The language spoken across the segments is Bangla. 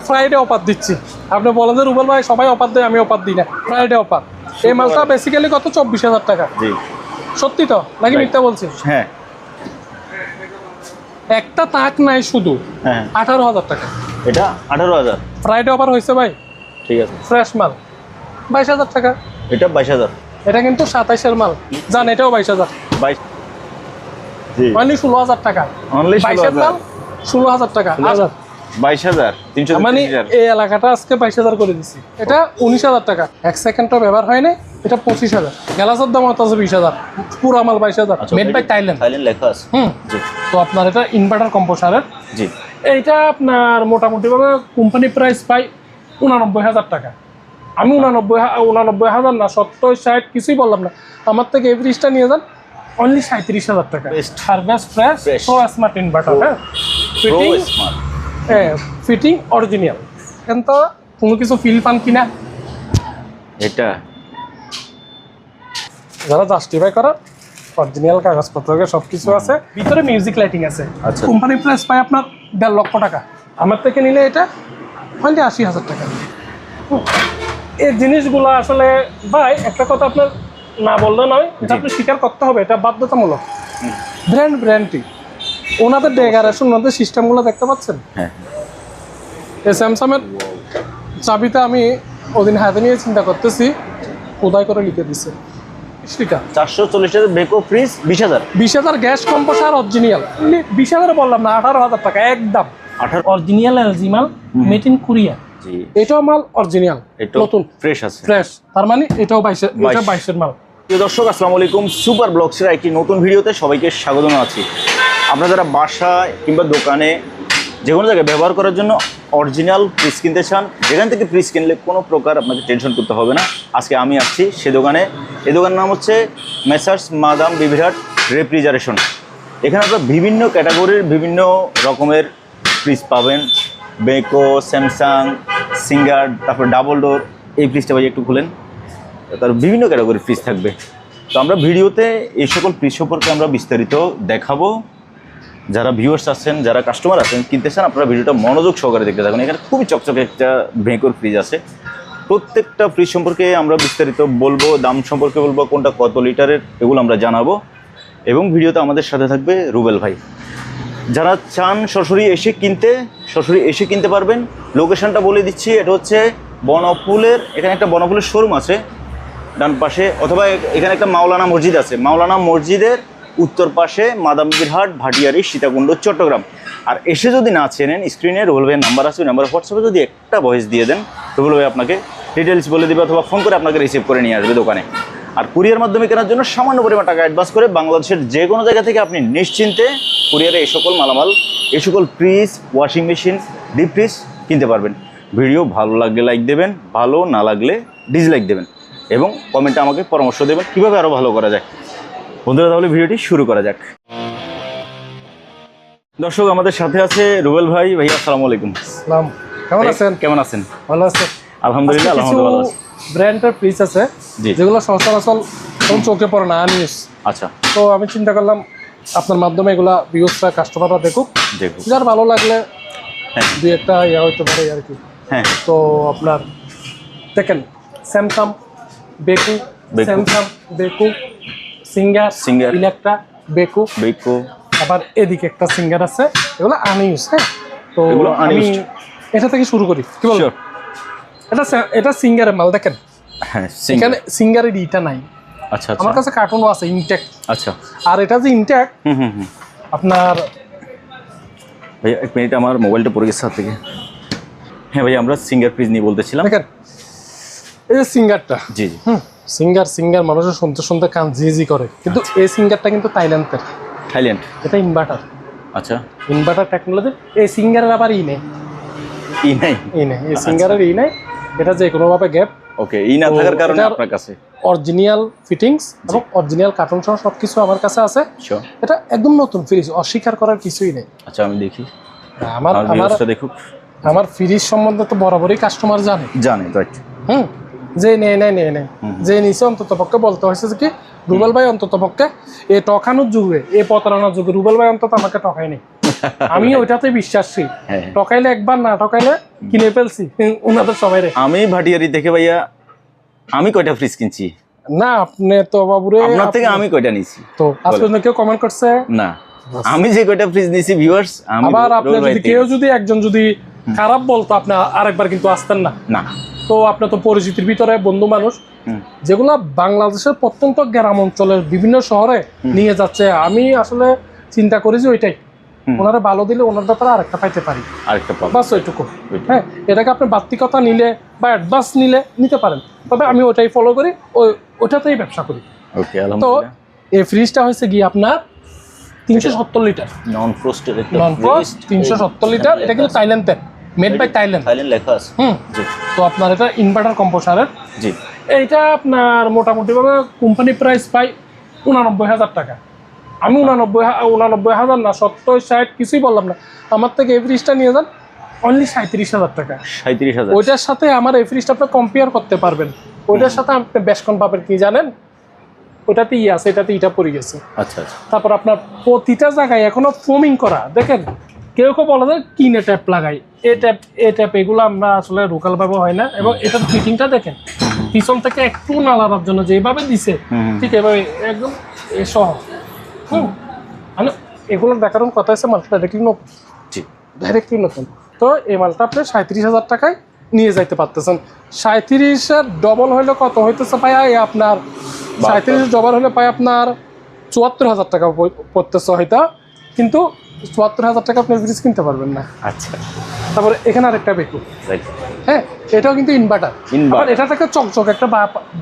ফ্রাইডে অফার দিচ্ছি। আপনি বলেন যে রুবেল ভাই সবাই অফার দেয়, আমি অফার দিই না। Friday offer. এই মালটা বেসিক্যালি কত? 24,000 টাকা। জি সত্যি তো নাকি মিথ্যা বলছি? হ্যাঁ, একটা তাক নাই শুধু, হ্যাঁ 18,000 টাকা। এটা 18,000। ফ্রাইডে অফার হয়েছে ভাই, ঠিক আছে। ফ্রেশ মাল 22,000 টাকা। এটা 22,000। এটা কিন্তু 27-এর মাল, জান এটাও 22,000। 22 জি অনলি 16,000 টাকা। অনলি 22-এর মাল 16,000 টাকা। 22,000 300 মানে এই এলাকাটা আজকে 22,000 করে দিচ্ছি। এটা 19,000 টাকা। 1 সেকেন্ডও ব্যবহার হয় না। এটা 25,000। গ্লাসের দাম হচ্ছে 20,000। পুরা মাল 22,000। Made by Thailand. থাইল্যান্ড লেখা আছে। জি। তো আপনার এটা ইনভার্টার কম্পোসারের। জি। এইটা আপনার মোটামুটি ভাবে কোম্পানি প্রাইস পাই 89,000 টাকা। আমি 89,000 না, 70 60 কিছুই বললাম না। আমার থেকে এই ফ্রিজটা নিয়ে যান অনলি 37,000 টাকা। Harvest fresh pro smart inverter. হ্যাঁ, ফিটিং স্মার্ট। Fitting original. কিন্তু কোনো কিছু ফিল পান কিনা এটা যারা জাস্টিফাই করার অরিজিনাল কাগজপত্র সব কিছু আছে। ভিতরে মিউজিক লাইটিং আছে। আচ্ছা। কোম্পানি প্রাইস পায় আপনার 1.5 লক্ষ টাকা। আমার থেকে নিলে এটা অনলি 80,000 টাকা। এই জিনিসগুলো আসলে ভাই একটা কথা আপনার না বললে নয়, এটা আপনি স্বীকার করতে হবে, এটা বাধ্যতামূলক। ব্র্যান্ডটি ওনাদের ডেকারেশন, ওনাদের সিস্টেমগুলো দেখতে পাচ্ছেন। হ্যাঁ, এই স্যামসাংয়ের চাবিটা আমি ওদিন হাতে নিয়ে চিন্তা করতেছি, খোদাই করে লিখে দিছে 440,000 Beko fridge 20,000। 20,000 gas compressor original. 20,000 বললাম না, 18,000 টাকা একদম। অরিজিনাল এলজি মাল, মেড ইন কোরিয়া। জি। এটাও মাল অরিজিনাল, নতুন ফ্রেশ আছে। ফ্রেশ। তার মানে এটাও 22-এর মাল। প্রিয় দর্শক, আসসালামু আলাইকুম। সুপার ব্লগসের একটি নতুন ভিডিওতে সবাইকে স্বাগত জানাচ্ছি। আপনারা যারা বাসায় কিংবা দোকানে যে কোনো জায়গায় ব্যবহার করার জন্য অরিজিনাল ফ্রিজ কিনতে চান, যেখান থেকে ফ্রিজ কিনলে কোনো প্রকার আপনাকে টেনশন করতে হবে না, আজকে আমি আসছি সে দোকানে। এই দোকানের নাম হচ্ছে মেসার্স মাদাম বিবিরহাট রেফ্রিজারেশন। এখানে আপনারা বিভিন্ন ক্যাটাগরির বিভিন্ন রকমের ফ্রিজ পাবেন। বেকো, স্যামসাং, সিঙ্গার, তারপর ডাবল ডোর। এই ফ্রিজটা ভাই একটু খুলেন। তার বিভিন্ন ক্যাটাগরির ফ্রিজ থাকবে। তো আমরা ভিডিওতে এই সকল ফ্রিজ সম্পর্কে আমরা বিস্তারিত দেখাবো। যারা ভিউয়ার্স আছেন, যারা কাস্টমার আছেন, কিনতে চান, আপনারা ভিডিওটা মনোযোগ সহকারে দেখতে থাকুন। এখানে খুবই চকচকে একটা বেকোর ফ্রিজ আছে। প্রত্যেকটা ফ্রিজ সম্পর্কে আমরা বিস্তারিত বলবো, দাম সম্পর্কে বলবো, কোনটা কত লিটারের, এগুলো আমরা জানাবো। এবং ভিডিওতে আমাদের সাথে থাকবে রুবেল ভাই। যারা চান সরাসরি এসে কিনতে পারবেন। লোকেশনটা বলে দিচ্ছি, এটা হচ্ছে বনফুলের, এখানে একটা বনফুলের শোরুম আছে ডান পাশে, অথবা এখানে একটা মাওলানা মসজিদ আছে। মাওলানা মসজিদের উত্তর পাশে মাদাম বিবিরহাট, ভাটিয়ারি, সীতাকুণ্ড, চট্টগ্রাম। আর এসে যদি না চেনেন, স্ক্রিনে রুবেল ভাইয়ের নাম্বার আছে, ওই নাম্বার হোয়াটসঅ্যাপে যদি একটা ভয়েস দিয়ে দেন, রুবেল ভাই আপনাকে ডিটেলস বলে দেবে, অথবা ফোন করে আপনাকে রিসিভ করে নিয়ে আসবে দোকানে। আর কুরিয়ার মাধ্যমে কেনার জন্য সামান্য পরিমাণ টাকা অ্যাডভান্স করে বাংলাদেশের যে কোনো জায়গা থেকে আপনি নিশ্চিন্তে কুরিয়ারে এই সকল মালামাল, এই সকল fridge, washing machine, deep fridge কিনতে পারবেন। ভিডিও ভালো লাগলে লাইক দেবেন, ভালো না লাগলে ডিসলাইক দেবেন, এবং কমেন্টে আমাকে পরামর্শ দেবেন কীভাবে আরও ভালো করা যায়। বন্ধুরা, তাহলে ভিডিওটি শুরু করা যাক। দর্শক, আমাদের সাথে আছে রুবেল ভাই। ভাই আসসালামু আলাইকুম। আসসালাম, কেমন আছেন? কেমন আছেন? ভালো আছেন? আলহামদুলিল্লাহ, আলহামদুলিল্লাহ ভালো আছি। ব্র্যান্ডের ফ্রিজ আছে যেগুলো সচরাচর চোখে পড়ে না, নিউজ। আচ্ছা। তো আমি চিন্তা করলাম আপনার মাধ্যমে এগুলা ভিউয়ার্সরা, কাস্টমাররা দেখুক, যার ভালো লাগলে দুই একটা ইয়া হইতে পারে আর কি। হ্যাঁ। তো আপনার দেখেন, Samsung, Beko, Samsung, Beko, singer, Electra, Beko. আবার এদিকে একটা সিঙ্গার আছে, এগুলো আনইউজ। হ্যাঁ, তো আমি এটা থেকে শুরু করি। কি বলবো, এটা সিঙ্গারের মাল। দেখেন, এখানে সিঙ্গারের ইটা নাই। আচ্ছা, আমার কাছে কার্টুনও আছে ইনটেক। আচ্ছা। আর এটা যে ইনটেক, আপনার ভাই এক মিনিট, আমার মোবাইলটা পড়ে গেছে হাত থেকে। হ্যাঁ ভাই, আমরা সিঙ্গার ফ্রিজ নিয়ে বলতেছিলাম। দেখেন, এই যে সিঙ্গারটা, জি জি, সিঙ্গার মানুষের শুনতে কান জি করে, কিন্তু এই সিঙ্গারটা কিন্তু থাইল্যান্ডের। এটা ইনভার্টার। আচ্ছা, ইনভার্টার টেকনোলজি। এই সিঙ্গারের আবার এই সিঙ্গারের নেই। এটা যে কোনো ভাবে গ্যাপ। ওকে, না থাকার কারণে আপনার কাছে অরিজিনাল ফিটিংস এবং অরিজিনাল কার্টুন সহ সবকিছু আমার কাছে আছে। এটা একদম নতুন ফ্রিজ, অস্বীকার করার কিছুই নেই। আচ্ছা, আমি দেখি। আমার ফ্রিজ সম্বন্ধে তো বরাবরই কাস্টমার জানে। রাইট। যে নেই যে নিচে অন্তত পক্ষে বলতে হয়েছে কি, রুবেল ভাই অন্তত পক্ষে এই টকানোর যুগে, এই প্রতারণার যুগে রুবেল ভাই অন্তত আমাকে টকায় নেই। আমি ওইটাতে বিশ্বাসী। হ্যাঁ। ঠকাইলে একবার, না ঠকাইলে কিনে ফেলছি ওনাদের সবাই রে। আমি ভাটিয়ারি দেখে ভাইয়া আমি কয়টা ফ্রিজ কিনছি? না আপনি তো বাবুরে, আপনার থেকে আমি কয়টা নিছি? তো আজ পর্যন্ত কেউ কমেন্ট করছে না। আমি যে কয়টা ফ্রিজ নিছি ভিউয়ার্স, আমি আবার আপনি যদি কেউ যদি একজন যদি খারাপ বলতো আপনি আরেকবার কিন্তু আসতেন না। না। তো আপনি তো পরিচিতির ভিতরে বন্ধু মানুষ, যেগুলা বাংলাদেশের প্রত্যন্ত গ্রাম অঞ্চলের বিভিন্ন শহরে নিয়ে যাচ্ছে, আমি আসলে চিন্তা করি যে ওইটাই ওনারা ভালো দিলে ওনার ব্যাপারে আরেকটা পাইতে পারি, আরেকটা পাবো। বাস ওইটুকু। হ্যাঁ, এটাকে আপনি বাত্তিকতা নিলে বা অ্যাডভান্স নিলে নিতে পারেন, তবে আমি ওটাই ফলো করি, ওটাতেই ব্যবসা করি। ওকে, তো আলহামদুলিল্লাহ। এই ফ্রিজটা হয়েছে গিয়ে আপনার 370 লিটার নন ফ্রস্টেড একটা নন ফ্রস্ট, 370 লিটার। এটা কিন্তু থাইল্যান্ডের, মেড বাই থাইল্যান্ড। থাইল্যান্ড লেখা আছে। জি। তো আপনার এটা ইনভার্টার কম্পোসারের। জি। এইটা আপনার মোটামুটিভাবে কোম্পানি প্রাইস পাই 89,000 টাকা। আমি 89,000 না, 70, 60 কিছুই বললাম না। আমার থেকে এই ফ্রিজটা নিয়ে যান অনলি 37,000 টাকা। 37,000। ওইটার সাথে আমার এই ফ্রিজটা আপনি কম্পেয়ার করতে পারবেন। ওইটার সাথে আপনি বেশকন পাবেন কি জানেন? ওটাতে আছে, এটাতে ইটা পড়ে গেছে। আচ্ছা আচ্ছা। তারপর আপনার প্রতিটা জায়গায় এখনো ফোমিং করা, দেখেন কেউ কেউ বলে যে কিনে ট্যাপ লাগাই, এ ট্যাপ এগুলো আমরা আসলে লোকাল ভাবে হয় না। এবং এটার ফিটিংটা দেখেন, পিছন থেকে একটু নালার জন্য যেভাবে দিছে ঠিক এভাবে একদম সহ। মানে এগুলোর ব্যাকরণ কথা হচ্ছে মালটা ডাইরেক্টলি নতুন। জি। ডাইরেক্টলি নতুন। তো এই মালটা আপনি 37,000 টাকায় নিয়ে যাইতে পারতেছেন। 37-এর ডবল হইলে কত হইতেছে পাই আপনার? 37 ডবল হলে পাই আপনার 74,000 টাকা পড়তেছে হয়তো, কিন্তু 74,000 টাকা আপনি ফ্রিজ কিনতে পারবেন না। আচ্ছা। তারপরে এখানে আরেকটা বেকু, রাইট। হ্যাঁ, এটাও কিন্তু ইনভার্টার। আবার এটা থেকে চকচক একটা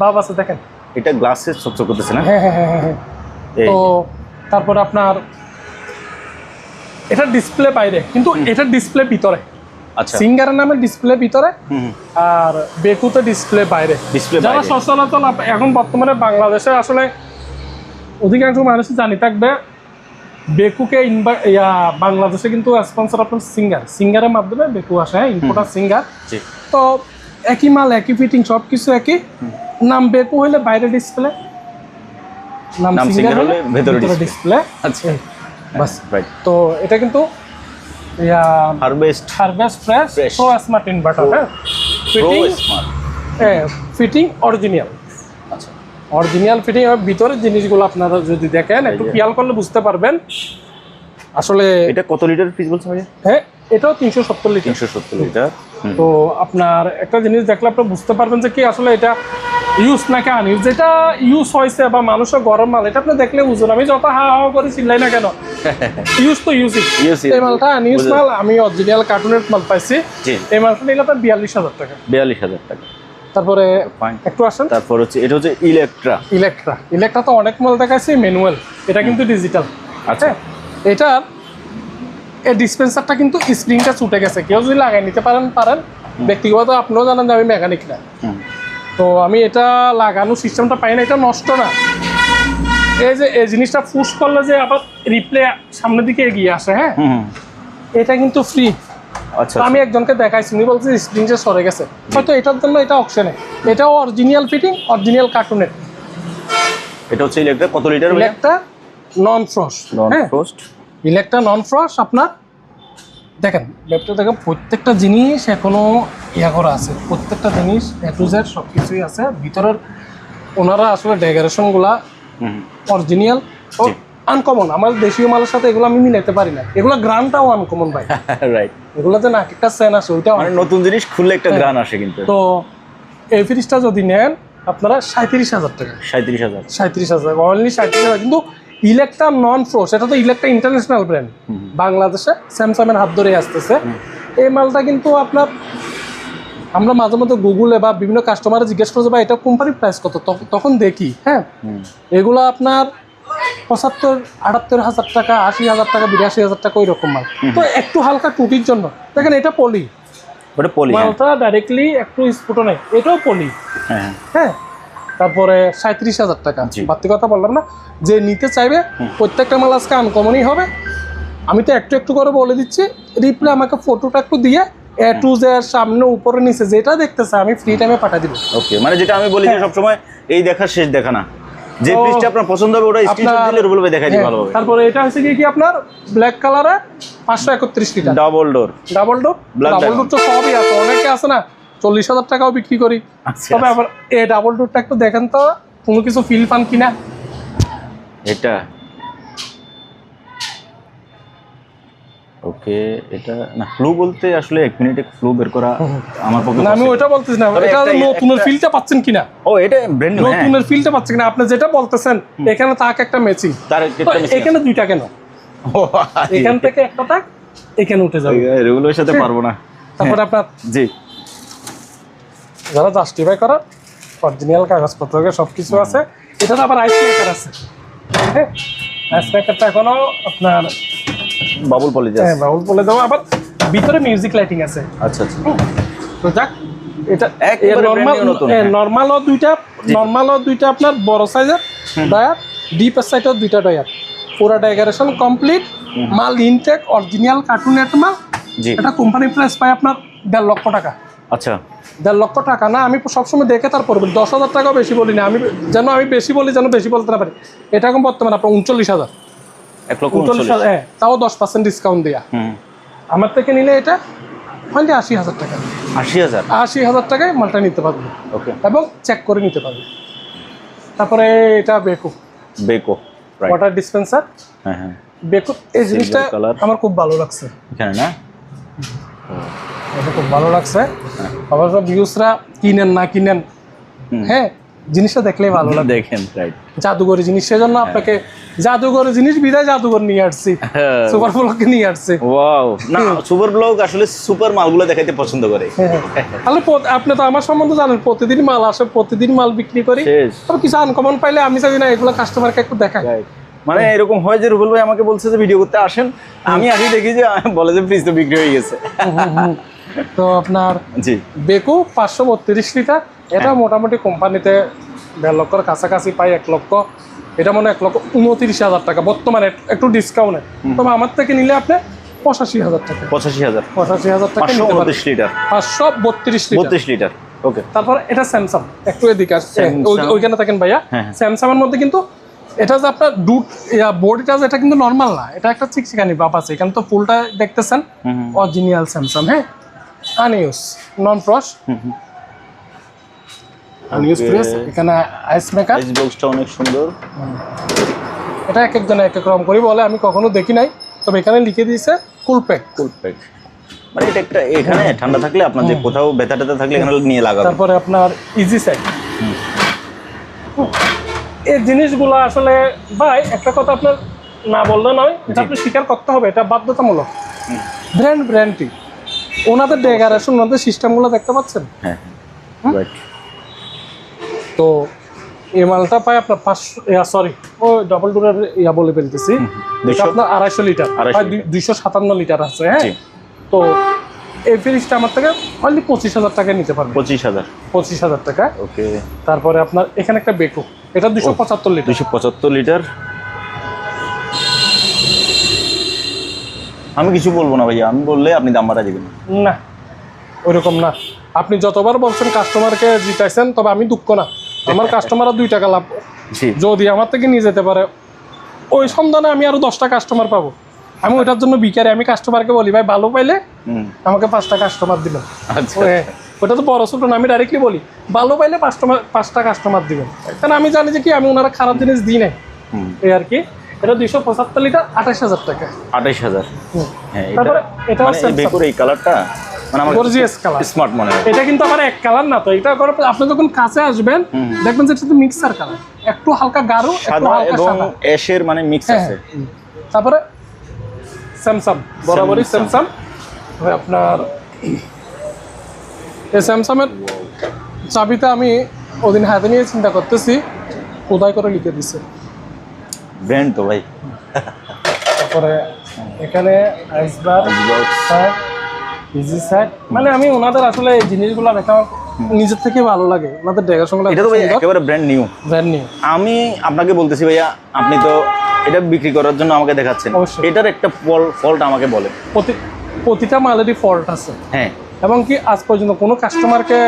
ভাব আছে, দেখেন এটা গ্লাসে চকচক করতেছে না? হ্যাঁ হ্যাঁ হ্যাঁ হ্যাঁ। তো তারপর আপনার এটা ডিসপ্লে বাইরে, কিন্তু এটা ডিসপ্লে ভিতরে। আচ্ছা। সিঙ্গারের নামে ডিসপ্লে ভিতরে, আর বেকুতে ডিসপ্লে বাইরে। যারা সচরাচর এখন বর্তমানে বাংলাদেশে আসলে অধিকাংশ মানুষ জানি থাকবে বেকুকে বাংলাদেশে কিন্তু স্পন্সর আপনার সিঙ্গারের মাধ্যমে বেকু আসে, ইম্পোর্টার সিঙ্গার। তো একই মাল, একই ফিটিং, সব কিছু একই। নাম বেকু হলে বাইরে ডিসপ্লে, নাম সিঙ্গার হলে ভেতরে ডিসপ্লে। আচ্ছা, বাস। তো এটা কিন্তু harvest fresh pro smart inverter. হ্যাঁ, ফিটিং অরিজিনাল। আচ্ছা, অরিজিনাল ফিটিং। ভিতরের জিনিসগুলো আপনারা যদি দেখেন একটু খেয়াল করলে বুঝতে পারবেন আসলে। এটা কত লিটার ফ্রিজ বলছেন ভাই? হ্যাঁ, এটাও 370 লিটার। 370 লিটার। তো আপনার একটা জিনিস দেখলে আপনি বুঝতে পারবেন যে কি আসলে এটা ইউজ নাকি আনইউজ। যেটা ইউজ হয়েছে বা মানুষের গরম মাল, এটা আপনি দেখলে বুঝুন। আমি যত হা হা করে চিল্লাই না কেন, ইউজ তো ইউজ। এই মালটা আনইউজ মাল, আমি অরিজিনাল কার্টুনের মাল পাইছি। এই মালটা নিলে আপনার 42,000 টাকা। 42,000 টাকা। তারপরে একটু আসেন, তারপর হচ্ছে এটা হচ্ছে ইলেকট্রা তো অনেক মাল দেখাইছি ম্যানুয়াল, এটা কিন্তু ডিজিটাল। আচ্ছা। এটার এই ডিসপেন্সারটা কিন্তু স্প্রিংটা ছুটে গেছে, কেউ যদি লাগাই নিতে পারেন। ব্যক্তিগত আপনিও জানেন যে আমি মেকানিক না, তো আমি এটা লাগানোর সিস্টেমটা পাই না। এটা নষ্ট না, এই যে এই জিনিসটা পুশ করলে যে আবার রিপ্লে সামনের দিকে এগিয়ে আসে। হ্যাঁ, এটা কিন্তু ফ্রি। আচ্ছা। আমি একজনকে দেখাইছি, উনি বলছে স্প্রিংটা সরে গেছে, হয়তো এটার জন্য এটা অপশনে। এটাও অরিজিনাল ফিটিং, অরিজিনাল কার্টুনের। এটা হচ্ছে ইলেকট্রা কত লিটার? ইলেকট্রা নন ফ্রস্ট। ইলেকট্রা নন ফ্রস্ট। আপনার দেখেন ল্যাপটপ দেখেন, প্রত্যেকটা জিনিস এখনো করা আছে, প্রত্যেকটা জিনিস A to Z সব কিছুই আছে ভিতরের। ওনারা আসলে ডেকোরেশনগুলা অরিজিনাল ও আনকমন। আমাদের দেশীয় মালের সাথে এগুলো আমি মিলাইতে পারি না। এগুলো গ্রানটাও আনকমন ভাই। রাইট। এগুলোতে না একটা সেন আছে, ওইটা মানে নতুন জিনিস খুললে একটা গ্রান আসে কিন্তু। তো এই ফ্রিজটা যদি নেন আপনারা 37,000 টাকা। 37,000 অনলি 37,000। কিন্তু ইলেকট্রা নন ফ্রস্ট, এটা তো ইলেকট্রা ইন্টারন্যাশনাল ব্র্যান্ড, বাংলাদেশে স্যামসাংয়ের হাত ধরে আসতেছে। এই মালটা কিন্তু আপনার আমরা মাঝে মধ্যে গুগলে বা বিভিন্ন কাস্টমারে জিজ্ঞেস করছে বা এটা কোম্পানির প্রাইস কত, তখন দেখি। হ্যাঁ, এগুলো আপনার 75-78,000 টাকা, 80,000 টাকা, 82,000 টাকা, ওই রকম মাল। তো একটু হালকা টুটির জন্য দেখেন এটা পলি, মালটা ডাইরেক্টলি একটু স্ফুটো নেই, এটাও পলি। হ্যাঁ, তারপরে 37,000 টাকা। বাড়তি কথা বললাম না, যে নিতে চাইবে প্রত্যেকটা মাল আজকে আনকমনই হবে। আমি তো একটু একটু করে বলে দিচ্ছি, রিপ্লে আমাকে ফটোটা একটু দিয়ে A to Z সামনে উপরে নিচে যেটা দেখতেছে আমি ফ্রি টাইমে পাঠিয়ে দিব। ওকে, মানে যেটা আমি বলি যে সবসময় এই দেখা শেষ দেখা না, যে পিসটা আপনার পছন্দ হবে ওটা স্ক্রিনশট দিলে রুবেল ভাই দেখাই দিই ভালো হবে। তারপরে এটা হচ্ছে কি আপনার ব্ল্যাক কালারে 531 litre double door double door তো সবই আছে, অনেকে আছে না 40,000 টাকাও বিক্রি করি। তবে আবার এই ডাবল ডোরটা একটু দেখেন তো কোনো কিছু ফিল পান কিনা। এটা ওকে, এটা না ফ্লু বলতে আসলে 1 মিনিটে ফ্লু বের করা আমার পক্ষে না, আমি ওইটা বলতেছি না, এটা নতুনের ফিলটা পাচ্ছেন কিনা। ও এটা ব্র্যান্ড নিউ, নতুনের ফিলটা পাচ্ছেন কিনা আপনি যেটা বলতেছেন। এখানে তাক একটা ম্যাচিং, তার একটা এখানে দুইটা কেন, এখান থেকে একটা তাক এখানে উঠে যাবে, এগুলোর সাথে পারবো না। তারপরে আপনার জি যারা জাস্টিফাই করার অরিজিনাল কাগজপত্র সবকিছু আছে। এটাতে আবার আইস মেকার আছে, হ্যাঁ আইস মেকারটা এখনো আপনার বাবুল পলি আছে। হ্যাঁ বাবুল বলে দেবো, আবার ভিতরে মিউজিক লাইটিং আছে। আচ্ছা আচ্ছা, তো যাক এটা একেবারে নরমাল, নতুন। নরমালও দুইটা আপনার বড় সাইজের ডায়ার, ডিপ সাইজের দুইটা ডায়ার, পুরো ডেকোরেশন কমপ্লিট, মাল ইনটেক অরিজিনাল কার্টুনের মাল। জি এটা কোম্পানি প্রাইস পায় আপনার 1.5 লক্ষ টাকা। আচ্ছা 1.5 লক্ষ টাকা না, আমি সবসময় দেখে তারপর বলি 10,000 টাকাও বেশি বলি না, আমি বেশি বলি যেন বেশি বলতে না পারি। এটা এখন বর্তমানে আপনার 39,000, 1,39,000, হ্যাঁ তাও 10% ডিসকাউন্ট দেয়া। আমার থেকে নিলে এটা অনলি 80,000 টাকা, 80,000 টাকায় মালটা নিতে পারবে। ওকে, এবং চেক করে নিতে পারবে। তারপরে এটা বেকো ওয়াটার ডিসপেন্সার। হ্যাঁ হ্যাঁ, বেকো এই জিনিসটা আমার খুব ভালো লাগছে এখানে না, এটা খুব ভালো লাগছে। আবার সব ভিউসরা কিনেন না কিনেন, হ্যাঁ জিনিসটা দেখলেই ভালো লাগে। দেখেন রাইট, জাদুঘরি জিনিস, সেজন্য আপনাকে জাদুঘরি জিনিস বিদায় জাদুঘর নিয়ে আসছি, সুপার ব্লকে নিয়ে আসছি। ওয়াও, না সুপার ব্লগ আসলে সুপার মালগুলো দেখাইতে পছন্দ করে। তাহলে আপনি তো আমার সম্বন্ধে জানেন, প্রতিদিন মাল আসে, প্রতিদিন মাল বিক্রি করি। তবে কিছু আনকমন পাইলে আমি চাই না এগুলো কাস্টমারকে একটু দেখাই। মানে এরকম হয় যে রুবেল ভাই আমাকে বলছে যে ভিডিও করতে আসেন, আমি আসি দেখি যে বলে যে ফ্রিজ তো বিক্রি হয়ে গেছে। তো আপনার জি বেকো 532 লিটার, এটা মোটামুটি কোম্পানিতে 1.5 লক্ষের কাছাকাছি পাই, 1 লক্ষ, এটা মনে 1,29,000 টাকা বর্তমানে, একটু ডিসকাউন্টে। তবে আমার থেকে নিলে আপনি 85,000 টাকা, 85,000 টাকা নিতে পারবেন। 532 লিটার, 532 লিটার। ওকে, তারপর এটা স্যামসাং, একটু এদিকে ওইখানে থাকেন ভাইয়া। স্যামসাং এর মধ্যে কিন্তু এটা যে আপনার বডিটা এটা কিন্তু নর্মাল না, এটা একটা চিকচিকানি ভাব আছে। এখানে তো ফুলটা দেখতেছেন অরিজিনাল স্যামসাং, হ্যাঁ আনইউজ নন ফ্রস্ট, আনইউজ প্রেস। এখানে আইস মেকার, আইস বক্সটা অনেক সুন্দর। এটা এক একজন এক এক রকম করে বলে, আমি কখনো দেখি নাই। তবে এখানে লিখে দিয়েছে কুল প্যাক। মানে এটা একটা এখানে ঠান্ডা থাকলে আপনার যে কোথাও ব্যথা ট্যাথা থাকলে এখানে নিয়ে লাগাবেন। তারপরে আপনার ইজি সাইড, এই জিনিসগুলো আসলে ভাই একটা কথা আপনার না বললে নয়, এটা আপনি স্বীকার করতে হবে, এটা বাধ্যতামূলক। ব্র্যান্ডটি ওনাদের ডেকোরেশন, ওনাদের সিস্টেমগুলো দেখতে পাচ্ছেন। হ্যাঁ তো এই মালটা পাই আপনার 500, ও ডাবল ডোরের বলে ফেলতেছি, আপনার 250 লিটার, 257 লিটার আছে। হ্যাঁ, তো এই ফ্রিজটা আমার থেকে অনলি 25,000 টাকায় নিতে পারবেন। 25,000 টাকা। ওকে, তারপরে আপনার এখানে একটা বেকো, এটা 275 লিটার। 275 লিটার। আমি কিছু বলবো না ভাইয়া, আমি বললে আপনি দাম বাড়া দিবেন না, ওইরকম না। আপনি যতবার বলছেন কাস্টমারকে জিতাইছেন, তবে আমি দুঃখ না, আমার কাস্টমাররা 2 টাকা লাভ যদি আমার থেকে নিয়ে যেতে পারে, ওই সন্ধানে আমি আরো 10টা কাস্টমার পাবো। আমি ওইটার জন্য বিকারে আমি কাস্টমারকে বলি ভাই ভালো পাইলে আমাকে 5টা কাস্টমার দিবেন। ওটা তো বড় ছোট না, আমি ডাইরেক্টলি বলি ভালো পাইলে 5টা কাস্টমার দিবেন, কারণ আমি জানি যে কি আমি ওনারা খারাপ জিনিস দিই নাই, এই আর কি। এটা 275 লিটার, 28,000 টাকা। 28,000। হ্যাঁ, তারপরে এটা বেকোর এই কালারটা মানে আমার গর্জিয়াস কালার, স্মার্ট মনে হয়। এটা কিন্তু আমার এক কালার না, তো এটা করে আপনি যখন কাছে আসবেন দেখবেন যে এটা মিক্সার কালার, একটু হালকা গাঢ়, একটু হালকা সাদা, অ্যাশের মানে মিক্স আছে। তারপরে স্যামসাং, বরাবরই স্যামসাং। আপনার এই স্যামসাংয়ের চাবিটা আমি ওদিন হাতে নিয়ে চিন্তা করতেছি, খোদাই করে লিখে দিছে ব্র্যান্ড তো ভাই। তারপরে এখানে আইসবার সাইড, ইজি সাইড, মানে আমি ওনাদের আসলে এই জিনিসগুলো দেখা নিজের থেকে ভালো লাগে, ওনাদের ডেকোরেশনগুলো। এটা তো ভাই একেবারে ব্র্যান্ড নিউ। আমি আপনাকে বলতেছি ভাইয়া, আপনি তো এটা বিক্রি করার জন্য আমাকে দেখাচ্ছেন, এটার একটা ফল্ট আমাকে বলে। প্রতিটা মালেরই ফল্ট আছে। হ্যাঁ, এবং কি আজ পর্যন্ত কোনো কাস্টমারকে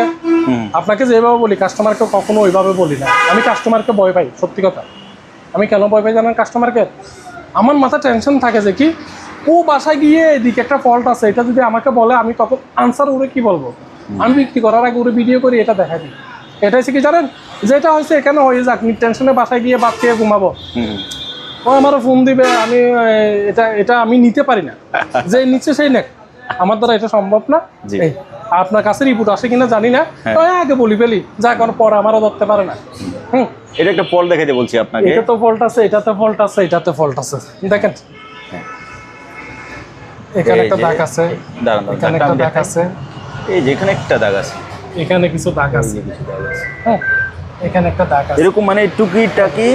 আপনাকে যেভাবে বলি কাস্টমারকে কখনো ওইভাবে বলি না। আমি কাস্টমারকে ভয় পাই, সত্যি কথা। আমি কেন ভয় পাই জানেন কাস্টমারকে? আমার মাথা টেনশন থাকে যে কি ও বাসায় গিয়ে এদিকে একটা ফল্ট আছে, এটা যদি আমাকে বলে আমি তখন আনসার ওরে কি বলবো? আমি বিক্রি করার আগে ওরে ভিডিও করি, এটা দেখা দিই। এটা হচ্ছে কি জানেন, যেটা হয়েছে এখানে হয়ে যাক, টেনশনে বাসায় গিয়ে বাদ খেয়ে ঘুমাবো, ও আমারও ফোন দিবে, আমি এটা আমি নিতে পারি না। যে নিচ্ছে সেই নেক, আমার দ্বারা এটা সম্ভব না। এই আপনার কাছে রিপোর্ট আসে কিনা জানি না, আগে বলি ফেলি, যা কোনো পরে আমারও ধরতে পারে না। এটা একটা ফল্ট দেখাইতে বলছি আপনাকে। এটা তো ফল্ট আছে, এটাতে ফল্ট আছে, এটাতে ফল্ট আছে, দেখেন এখানে একটা দাগ আছে, এখানে একটা দাগ আছে, এই যে এখানে একটা দাগ আছে, এখানে কিছু দাগ আছে, হ্যাঁ এখানে একটা দাগ আছে, এরকম মানে টুকিটাকি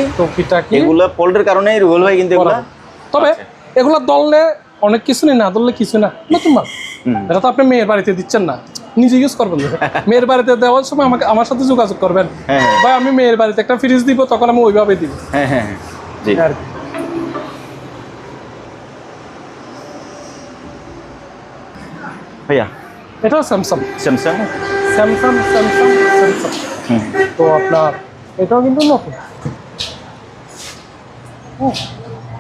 এগুলা ফল্টের কারণে রুবেল ভাই কিন্তু এগুলা। তবে এগুলা দললে অনেক কিছু নেই, না দললে কিছু না, নতুন মাল। এটা তো আপনি মেয়ের বাড়িতে দিচ্ছেন না, নিজে ইউজ করবেন। মেয়ের বাড়িতে দেওয়ার সময় আমাকে আমার সাথে যোগাযোগ করবেন, ভাই আমি মেয়ের বাড়িতে একটা ফ্রিজ দিব, তখন আমি ওইভাবে দিব। হ্যাঁ হ্যাঁ জি আর কি ভাইয়া, এটাও Samsung Samsung Samsung Samsung Samsung. তো আপনার এটাও কিন্তু নতুন,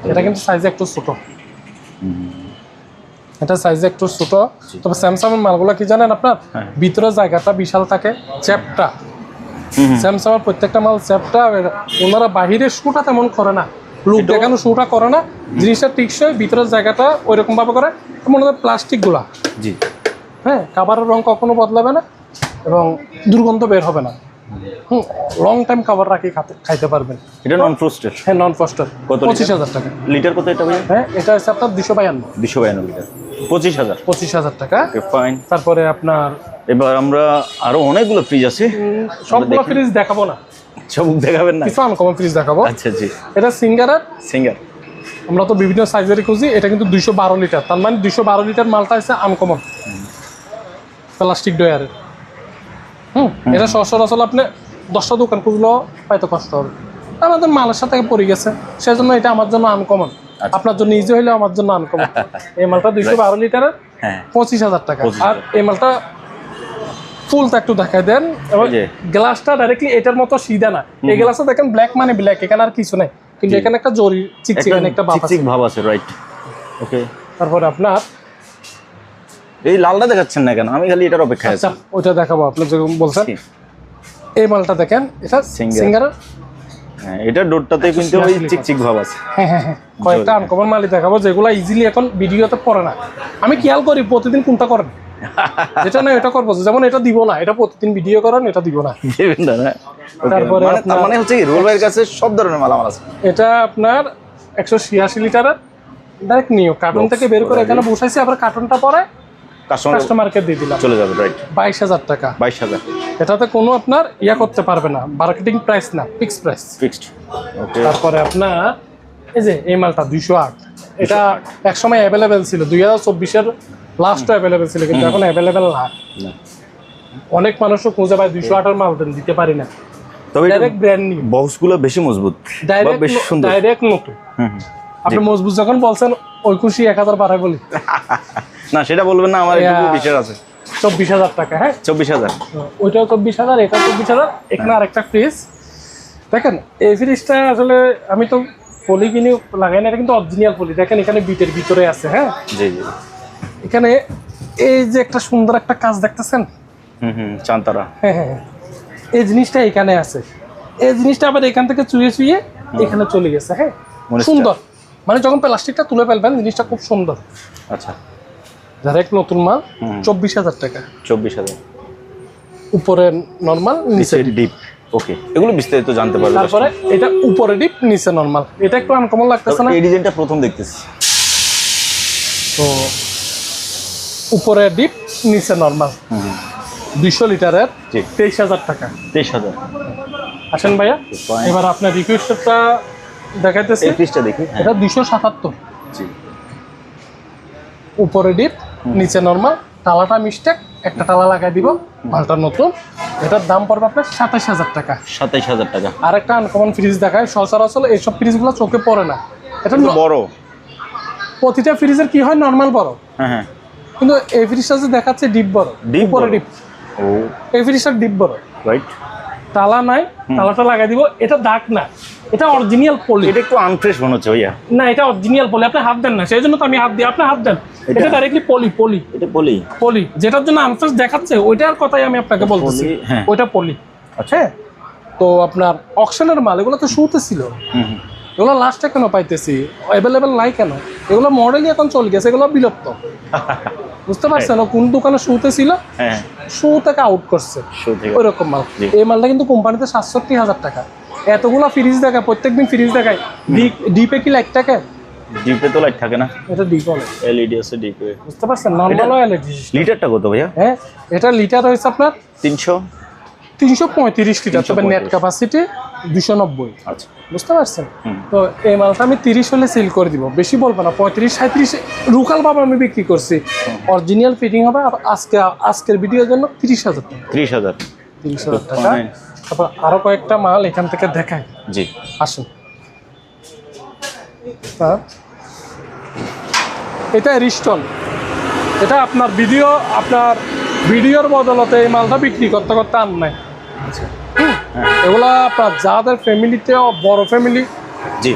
এটা কিন্তু সাইজে একটু ছোট, এটা সাইজে একটু ছোট। তবে স্যামসাং এর মালগুলো কি জানেন আপনার, ভিতরে জায়গাটা বিশাল থাকে, চ্যাপটা। স্যামসাং এর প্রত্যেকটা মাল চ্যাপটা, ওনারা বাহিরে শুটা তেমন করে না, লুক দেখানো শুটা করে না, জিনিসটা টিকসই, ভিতরের জায়গাটা ওইরকম ভাবে করে। মনে হয় প্লাস্টিকগুলা, জি হ্যাঁ, কাভারের রং কখনো বদলাবে না এবং দুর্গন্ধ বের হবে না। লং টাইম কাভার রাখি খাইতে পারবেন। এটা নন ফ্রস্টেড? হ্যাঁ নন ফ্রস্টেড। 25,000 টাকা। লিটার কত এটা ভাইয়া? হ্যাঁ এটা হচ্ছে আপনার 252 লিটার, 25,000 টাকা। ফাইন। তারপরে আপনার এবার আমরা আরো অনেকগুলো ফ্রিজ আছে, সবগুলো ফ্রিজ দেখাবো না, সব দেখাবেন না, কিছু আনকমন ফ্রিজ দেখাবো। আচ্ছা জি। এটা সিঙ্গার, আমরা তো বিভিন্ন সাইজেরই খুঁজি। এটা কিন্তু 212 লিটার, তার মানে 212 লিটার মালটা হচ্ছে আনকমন প্লাস্টিক ডয়ারের। এটা সচরাচর আপনি 10টা দোকান খুঁজলেও পাইতে কষ্ট হবে, আমাদের মালের সাথে পড়ে গেছে, সেজন্য এটা আমার জন্য আনকমন। আপনার জন্য ইজি হইলেও আমার জন্য আনকমন। এই মালটা 212 লিটারের 25,000 টাকা। আর এই মালটা ফুলটা একটু দেখাই দেন, এবং গ্লাসটা ডাইরেক্টলি এটার মতো সিধা না, এই গ্লাসটা দেখেন ব্ল্যাক মানে ব্ল্যাক, এখানে আর কিছু নাই, কিন্তু এখানে একটা জরি চিকচিকানে একটা ভাব আছে, রাইট। ওকে, তারপরে আপনার এই লালটা দেখাচ্ছেন না কেন? আমি খালি এটার অপেক্ষায় আছি। ওইটা দেখাবো, আপনি যখন বলছেন। এই মালটা দেখেন, এটা সিঙ্গার, হ্যাঁ এটা ডোরটাতে কিন্তু ওই চিকচিক ভাব আছে। হ্যাঁ কয়েকটা আনকমন মালই দেখাবো যেগুলো ইজিলি এখন ভিডিওতে পড়ে না। আমি খেয়াল করি প্রতিদিন কোনটা করেন, এটা না এটা করবো, যেমন এটা দিব না, এটা প্রতিদিন ভিডিও করেন, এটা দিব না। তারপরে মানে হচ্ছে কি রুবেল ভাইয়ের কাছে সব ধরনের মালামাল আছে। এটা আপনার 186 লিটারের ডাইরেক্ট নিও, কার্টুন থেকে বের করে এখানে বসাইছি, আবার কার্টুনটা পরে কাস্টমারকে দিয়ে দিলাম, চলে যাবে। রাইট, 22,000 টাকা। 22,000। এটাতে কোনো আপনার ইয়া করতে পারবে না, মার্কেটিং প্রাইস না, ফিক্সড প্রাইস। ওকে। তারপরে আপনার এই যে এই মালটা 208, এটা একসময় অ্যাভেলেবেল ছিল, 2024-এর লাস্ট অ্যাভেলেবেল ছিল, কিন্তু এখন অ্যাভেলেবেল না। অনেক মানুষও খুঁজে পায় 208-এর মাল দিতে পারি না। তবে ডাইরেক্ট ব্র্যান্ড নিউ, বক্সগুলো বেশি মজবুত, বেশি সুন্দর, ডাইরেক্ট নতুন। আপনি মজবুত যখন বলছেন, ওই খুশি 1000 বাড়াই বলি না, সেটা বলবেন না, আমার একটু বিশেষ আছে। 24,000 টাকা। হ্যাঁ 24,000, ওইটাও 24,000, এটা 24,000। এখানে আরেকটা ফ্রিজ দেখেন, এই ফ্রিজটা আসলে আমি তো পলি কিনে লাগাই না, এটা কিন্তু অরিজিনাল পলি। দেখেন এখানে বিটের ভিতরে আছে। হ্যাঁ জি জি। এখানে এই যে একটা সুন্দর একটা কাজ দেখতেছেন, চান্তারা, হ্যাঁ এই জিনিসটা এখানে আছে, এই জিনিসটা আবার এখান থেকে চুয়ে চুয়ে এখানে চলে গেছে। হ্যাঁ সুন্দর, মানে যখন প্লাস্টিকটা তুলে ফেলবেন জিনিসটা খুব সুন্দর। আচ্ছা, ডাইরেক্ট নতুন মাল, 24,000 টাকা। 24,000, উপরে নরমাল, নিচে ডিপ। ওকে, এগুলো বিস্তারিত জানতে পারবেন। তারপরে এটা উপরে ডিপ, নিচে নরমাল। এটা একটু আনকমন লাগতেছে না? এই ডিজাইনটা প্রথম দেখতেছি। তো উপরে ডিপ, নিচে নরমাল, 200 লিটারের 23,000 টাকা। 23,000। আসেন ভাইয়া, এবার আপনার রিকোয়েস্টটা দেখাইতেছি। এই পিসটা দেখি। এটা 277। জি, উপরে ডিপ, নিচে নরমাল, টালাটা মিস্টেক, একটা টালা লাগাই দিব, মালটা নতুন। এটার দাম পড়বে আপনার 27,000 টাকা। 27,000 টাকা। আরেকটা আনকমন ফ্রিজ দেখায়, সচরাচর এইসব ফ্রিজগুলো চোখে পড়ে না। এটা বড়, প্রতিটা ফ্রিজের কি হয়, নরমাল বড়। হ্যাঁ, কিন্তু এই ফ্রিজটা যে দেখাচ্ছে ডিপ বড়, উপরে ডিপ। ও এই ফ্রিজটার ডিপ বড়, রাইট। তালা নাই, তালাটা লাগাই দিব। এটা দাগ না, এটা অরিজিনাল পলি। এটা একটু আনফ্রেশ মনে হচ্ছে ভাইয়া। না, এটা অরিজিনাল পলি। আপনি হাত দেন না, সেই জন্য তো আমি হাত দিই, আপনি হাত দেন। এটা ডাইরেক্টলি পলি, পলি। এটা পলি, পলি। যেটার জন্য আনফ্রেশ দেখাচ্ছে ওইটার কথাই আমি আপনাকে বলতেছি, ওইটা পলি। আচ্ছা, তো আপনার অকশনের মাল এগুলো তো শুতে ছিল, এগুলো লাস্টে কেন পাইতেছি, অ্যাভেলেবেল নাই কেন? এগুলো মডেলই এখন চলে গেছে, এগুলো বিলুপ্ত। বুঝতে পারছেন? কোন দোকানে শুতে ছিল, শু থেকে আউট করছে ওই রকম মাল। এই মালটা কিন্তু কোম্পানিতে ৬৭,০০০ টাকা। এতগুলো ফ্রিজ দেখায়, প্রত্যেকদিন ফ্রিজ দেখায়। ডিপে কি লাইট থাকে? ডিপে তো লাইট থাকে না, এটা ডিপ বলে, এলইডি আছে ডিপে। বুঝতে পারছেন? Normal LED. লিটারটা কত ভাইয়া? হ্যাঁ, এটা লিটার হইছে আপনার 335 লিটার, তবে নেট ক্যাপাসিটি 290। আচ্ছা, বুঝতে পারছেন? তো এই মালটা আমি 30 হলে সেল করে দিব, বেশি বলবো না। 35-37 রুকাল ভাবে আমি বিক্রি করছি। অরিজিনাল ফিটিং হবে। আজকের ভিডিওর জন্য 30,000 টাকা। 30,000 টাকা। তারপর আরো কয়েকটা মাল এখান থেকে দেখাই। জি, আসুন। এটা রিস্টন। এটা আপনার ভিডিওর বদলতে এই মালটা বিক্রি করতে করতে আন নাই। এগুলা আপনার যাদের ফ্যামিলিতে বড় ফ্যামিলি,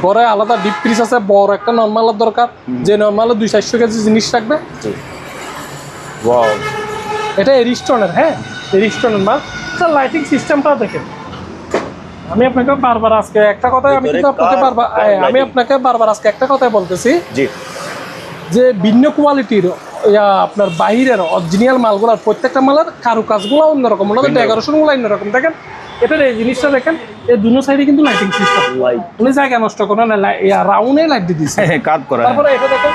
ঘরে আলাদা ডিপ ফ্রিজ আছে, বড় একটা নর্মালের দরকার, যে নর্মালে 200-400 কেজি জিনিস রাখবে। এটা এরিস্টনের। হ্যাঁ, এরিস্টনের মাল। লাইটিং সিস্টেমটা দেখেন। আমি আপনাকে বারবার আজকে একটা কথাই একটা কথাই বলতেছি যে ভিন্ন কোয়ালিটির আপনার বাইরের অরিজিনাল মালগুলার প্রত্যেকটা মালের কারুকাজগুলো অন্যরকম, ওনাদের ডেকোরেশনগুলো অন্যরকম। দেখেন এটার এই জিনিসটা দেখেন, এই দুনো সাইডে কিন্তু লাইটিং সিস্টেম। উনি জায়গা নষ্ট করেন না, রাউন্ডে লাইট দিয়ে দিচ্ছে কাট করা। তারপরে এটা দেখেন,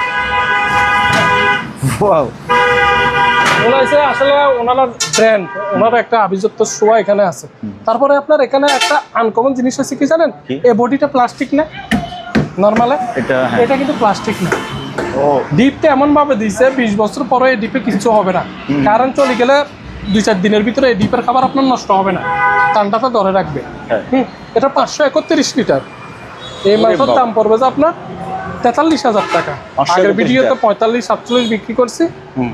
আসলে ওনার ব্র্যান্ড, ওনার একটা আভিজাত্য ছোঁয়া এখানে আছে। তারপরে আপনার এখানে একটা আনকমন জিনিস আছে কি জানেন? এই বডিটা প্লাস্টিক না, নর্মালে এটা কিন্তু প্লাস্টিক না। ডিপটা এমন ভাবে দিয়েছে 20 বছর পরে এই ডিপে কিছু হবে না। কারেন্ট চলে গেলে 2-4 দিনের ভিতরে এই ডিপের খাবার আপনার নষ্ট হবে না, ঠান্ডাটা ধরে রাখবে। এটা 531 লিটার। এই মালটার দাম পড়বে যে আপনার 43,000 টাকা। আগের ভিডিওতে 45-47 বিক্রি করছি,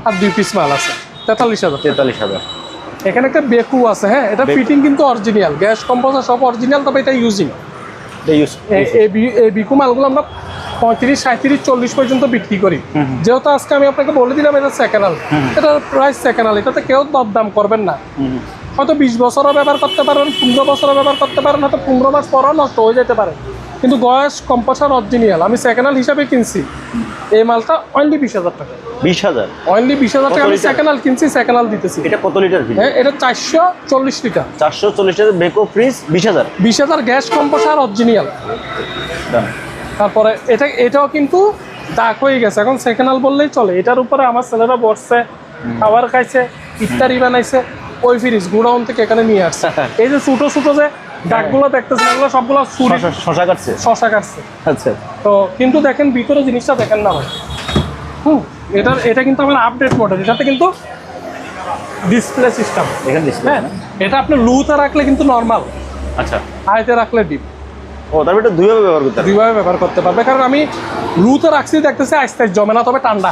আর 2 পিস মাল আছে 43,000। এখানে একটা বেকু আছে। হ্যাঁ, এটা ফিটিং কিন্তু অরিজিনাল, গ্যাস কম্প্রেসর সব অরিজিনাল, তবে এটা ইউজিং। এই বিকু মালগুলো আমরা 35-37-40 পর্যন্ত বিক্রি করি। যেহেতু আজকে আমি আপনাকে বলে দিলাম এটা সেকেন্ড হ্যান্ড, এটার প্রাইস সেকেন্ড হ্যান্ড, এটাতে কেউ দরদাম করবেন না। হয়তো 20 বছরও ব্যবহার করতে পারেন, 15 বছরও ব্যবহার করতে পারেন, হয়তো 15 মাস পরও নষ্ট হয়ে যেতে পারে, কিন্তু গ্যাস কম্প্রেসর অরিজিনাল। আমি সেকেন্ড হ্যান্ড হিসাবে কিনছি এই মালটা অনলি 20,000 টাকা। 20,000 অনলি 20,000 টাকা আমি সেকেন্ড হ্যান্ড কিনছি, সেকেন্ড হ্যান্ড দিতেছি। এটা কত লিটার? হ্যাঁ, এটা 440 litre. 440 litre Beko fridge 20,000 gas compressor original. তারপরে এটাও কিন্তু দাগ হয়ে গেছে, এখন সেকেন্ড হ্যান্ড বললেই চলে। এটার উপরে আমার ছেলেরা বসছে, খাবার খাইছে, ইফতারি বানাইছে, ওই ফ্রিজ গুডাউন থেকে এখানে নিয়ে আসছে। এই যে ছোট ছোট যে দাগগুলো দেখতেছেন, এগুলো সবগুলো শশা কাটছে। আচ্ছা, তো কিন্তু দেখেন ভিতরে জিনিসটা দেখেন না ভাই। এটা কিন্তু আমার আপডেট মডেল। এটাতে কিন্তু ডিসপ্লে সিস্টেম। হ্যাঁ, এটা আপনি লুতে রাখলে কিন্তু নর্মাল, আচ্ছা, হাইতে রাখলে ডিপ। তারপরে এটা দুইভাবে ব্যবহার করতে পারবে। কারণ আমি লুতে রাখছি, দেখতেছি আস্তে আস্তে জমে না, তবে ঠান্ডা।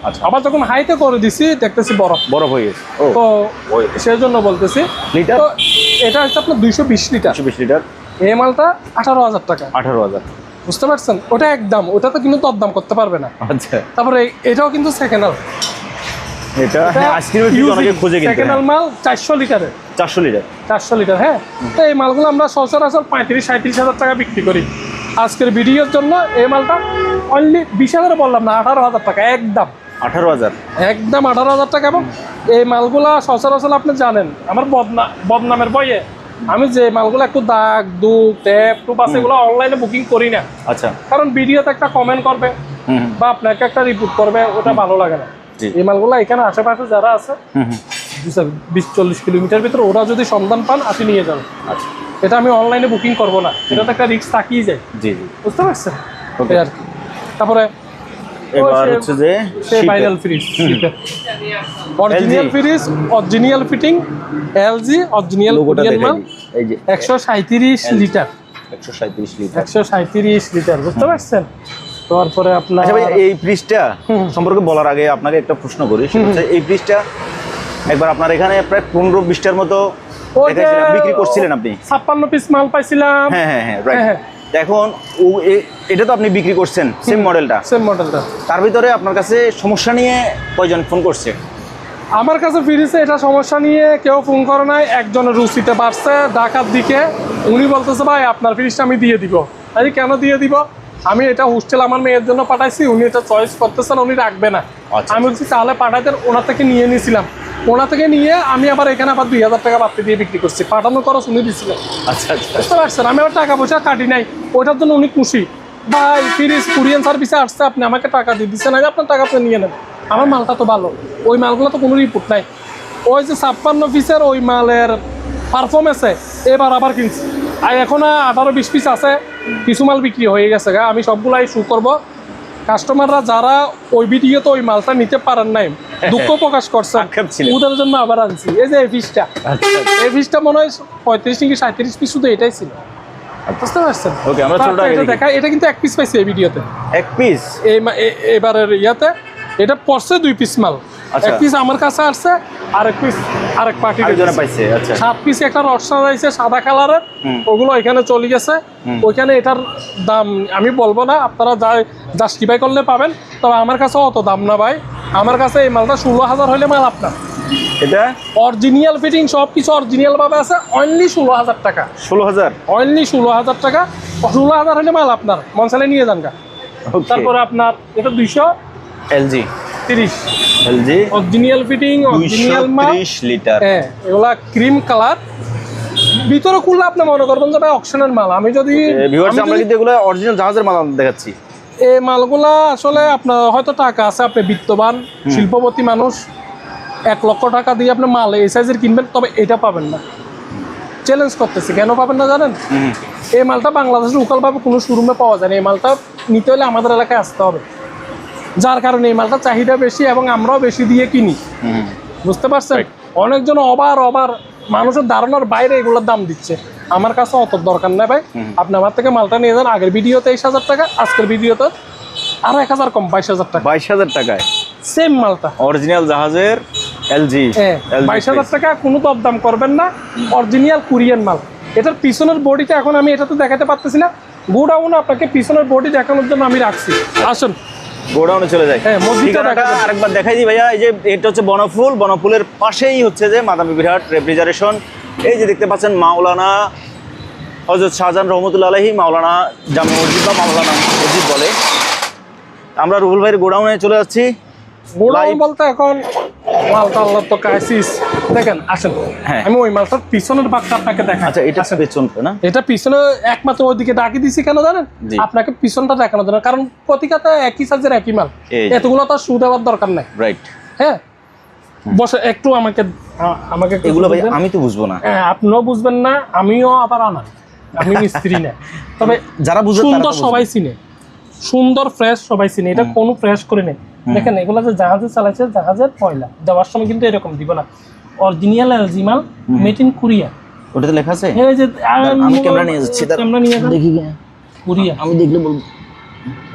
আচ্ছা, আবার যখন হাইতে করে দিছি দেখতেছি বরফ হয়ে গেছে। তো সেই জন্য বলতেছি লিটার, এটা হচ্ছে আপনার 220 লিটার। এই মালটা 18,000 টাকা। 18,000, বুঝতে পারছেন? ওটা একদম, ওটা তো কিন্তু দরদাম করতে পারবে না। আচ্ছা, তারপরে এটাও কিন্তু সেকেন্ড হ্যান্ড। সেকেন্ড হ্যান্ড মাল 400 লিটারের। 400 লিটার। হ্যাঁ, তো এই মালগুলো আমরা সচরাচর 35-37,000 টাকা বিক্রি করি। আজকের ভিডিওর জন্য এই মালটা অনলি 20,000 বললাম না, 18,000 টাকা একদম। 18,000 একদম 18,000 টাকা। এবং এই মালগুলা সচরাচর আপনি জানেন আমার বদনামের বইয়ে আমি যে মালগুলো একটু দাগ দুগ ট্যাপ টুপ আছে, এগুলো অনলাইনে বুকিং করি না। আচ্ছা, কারণ ভিডিওতে একটা কমেন্ট করবে বা আপনাকে একটা রিপোর্ট করবে, ওটা ভালো লাগে না। এই মালগুলো এখানে আশেপাশে যারা আছে 20-40 কিলোমিটার ভিতরে, ওরা যদি সন্ধান পান আপনি নিয়ে যান। আচ্ছা, এটা আমি অনলাইনে বুকিং করবো না, এটাতে একটা রিস্ক থাকিয়ে যায়। বুঝতে পারছেন? আর তারপরে এবার হচ্ছে যে viral fridge, original fridge, original fitting, LG original Korean মাল। এই যে 137 লিটার। 137 লিটার। বুঝতে পারছেন? তারপরে আপনার আচ্ছা ভাই এই ফ্রিজটা সম্পর্কে বলার আগে আপনাকে একটা প্রশ্ন করি, সেটা হচ্ছে এই ফ্রিজটা একবার আপনার এখানে প্রায় 15-20টার মতো দেখাইছিলাম, বিক্রি করছিলেন আপনি। 56 পিস মাল পাইছিলাম। হ্যাঁ হ্যাঁ হ্যাঁ রাইট। এখন এটা তো আপনি বিক্রি করছেন সেম মডেলটা, সেম মডেলটা। তার ভিতরে আপনার কাছে সমস্যা নিয়ে কয়জন ফোন করছে? আমার কাছে ফিরেছে এটা সমস্যা নিয়ে কেউ ফোন করে নাই। একজনের রুচিতে পারছে ঢাকার দিকে, উনি বলতেছে ভাই আপনার ফ্রিজটা আমি দিয়ে দিব। আরে কেন দিয়ে দিব? আমি এটা হোস্টেল আমার মেয়ের জন্য পাঠাইছি, উনি এটা চয়েস করতেছেন, উনি রাখবে না। আমি বলছি তাহলে পাঠাতে, ওনার থেকে নিয়ে নিয়েছিলাম। ওনা থেকে নিয়ে আমি আবার এখানে আবার 2000 টাকা বাড়তি দিয়ে বিক্রি করছি। পাঠানোর খরচ উনি দিচ্ছিলেন। আচ্ছা আচ্ছা, বুঝতে পারছেন? আমি আবার টাকা পয়সা কাটি নাই, ওইটার জন্য উনি খুশি। ভাই ফ্রিজ কুরিয়ান সার্ভিসে আসছে, আপনি আমাকে টাকা দিয়ে দিচ্ছেন, আগে আপনার টাকা আপনি নিয়ে নেন। আমার মালটা তো ভালো, ওই মালগুলো তো কোনো রিপোর্ট নাই। ওই যে 56 পিসের ওই মালের পারফরমেন্সে এবার আবার কিনছি। আর এখন 18-20 পিস আছে, কিছু মাল বিক্রি হয়ে গেছে। আমি সবগুলাই শু করবো। কাস্টমাররা যারা ওই ভিডিওতে ওই মালটা নিতে পারেন নাই, দুঃখ প্রকাশ করছে, ওদের জন্য আবার আনছি। এই যে এই পিসটা, এই পিসটা মনে হয় 35 থেকে 37 পিস, শুধু এটাই ছিল। বুঝতে পারছেন? ওকে, আমরা ছোটটা এটা দেখা, এটা কিন্তু 1 পিস পাইছি এই ভিডিওতে। 1 পিস এবারের ইয়াতে এটা পড়ছে 2 পিস মাল। 1 পিস আমার কাছে আসছে, আরেক পিস আরেক পার্টি পাইছে। আচ্ছা, 7 পিস একটা রসনা যাইছে সাদা কালারের, ওগুলো এখানে চলে গেছে। ওইখানে এটার দাম আমি বলবো না, আপনারা জাস্টিফাই করলে পাবেন। তবে আমার কাছে অত দাম না ভাই, আমার কাছে এই মালটা 16,000 হইলে মাল আপনার। এটা অরিজিনাল ফিটিং সব কিছু অরিজিনাল ভাবে আছে, অনলি 16,000 টাকা। 16,000, অনলি 16,000 টাকা। 16,000 হলে মাল আপনার, মনসালে নিয়ে যান গা। তারপরে আপনার এটা 230 LG অরিজিনাল ফিটিং, অরিজিনাল মাল, 230 লিটার। হ্যাঁ, এগুলা ক্রিম কালার। ভিতরে খুললে আপনি মনে করবেন যে ভাই অকশনের মাল। আমি যদি ভিউয়ার্স, আমরা কিন্তু এগুলো অরিজিনাল জাহাজের মাল দেখাচ্ছি। এই মালগুলা আসলে আপনার হয়তো টাকা আছে, আপনি বিত্তবান শিল্পপতি মানুষ, 1 লক্ষ টাকা দিয়ে আপনি মাল এই সাইজের কিনবেন, তবে এটা পাবেন না। চ্যালেঞ্জ করতেছি, কেন পাবেন না জানেন? এই মালটা বাংলাদেশের লোকালভাবে কোনো শোরুমে পাওয়া যায় না। এই মালটা নিতে হলে আমাদের এলাকায় আসতে হবে, যার কারণে এই মালটা চাহিদা বেশি এবং আমরাও বেশি দিয়ে কিনি। বুঝতে পারছেন? অনেকজন ওভার মানুষের ধারণার বাইরে এগুলোর দাম দিচ্ছে। আমার কাছে অত দরকার নেই ভাই, আপনি আমার থেকে মালটা নিয়ে যান। আগের ভিডিওতে 23,000 টাকা, আজকের ভিডিওতে আরো 1000 কম, 22,000 টাকা। 22,000 টাকায় সেম মালটা, অরিজিনাল জাহাজের LG। 22,000 টাকা, কোনো দরদাম করবেন না। অরিজিনাল কোরিয়ান মাল। এটার পিছনের বডিটা এখন আমি এটাতে দেখাতে পারতেছি না, গোডাউন আপনাকে পিছনের বডি দেখানোর জন্য আমি রাখছি। আসুন গোডাউনে চলে যায়। হ্যাঁ, মসজিদটা আরেকবার দেখাই দিই ভাইয়া। এই যে এটা হচ্ছে বনফুল, বনফুলের পাশেই হচ্ছে যে মাদামি বিরাট রেফ্রিজারেশন। এই যে দেখতে পাচ্ছেন মাওলানা হযরত শাহজাহান রহমতুল্লাহ আলাইহি মাওলানা জামে মসজিদ বা মাওলানা মসজিদ বলে। আমরা রুহুল ভাইয়ের গোডাউনে চলে যাচ্ছি। গোডাউন বলতে এখন মালটা আল্লাহ তো ক্রাইসিস। দেখেন আসেন, আমি ওই মালটার পিছনের ভাগটা আপনাকে দেখাই। আচ্ছা, এটা পেছনটা না? এটা পিছনে একমাত্র ওইদিকে ডাকি দিছি কেন জানেন? আপনাকে পিছনটা দেখানোর জন্য, কারণ প্রতিকাতে একই সাইজের একই মাল, এতগুলো তো শু দেওয়ার দরকার নাই। রাইট। হ্যাঁ, বসে একটু আমাকে এগুলো ভাই আমি তো বুঝবো না। হ্যাঁ, আপনিও বুঝবেন না, আমিও আবার আনার, আমি মিস্ত্রি না। তবে যারা বুঝে সুন্দর সবাই চিনে, সুন্দর ফ্রেশ সবাই চিনে, এটা কোনো ফ্রেশ করে নেই। দেখেন এগুলো যে জাহাজে চালাইছে, জাহাজের পয়লা দেওয়ার সময় কিন্তু এরকম দিব না। অরিজিনাল LG মাল, মেড ইন কোরিয়া। ওটাতে লেখা আছে? এই যে আমি ক্যামেরা নিয়ে যাচ্ছি, ক্যামেরা নিয়ে যান, দেখি কোরিয়া। আমি দেখলে বলবো।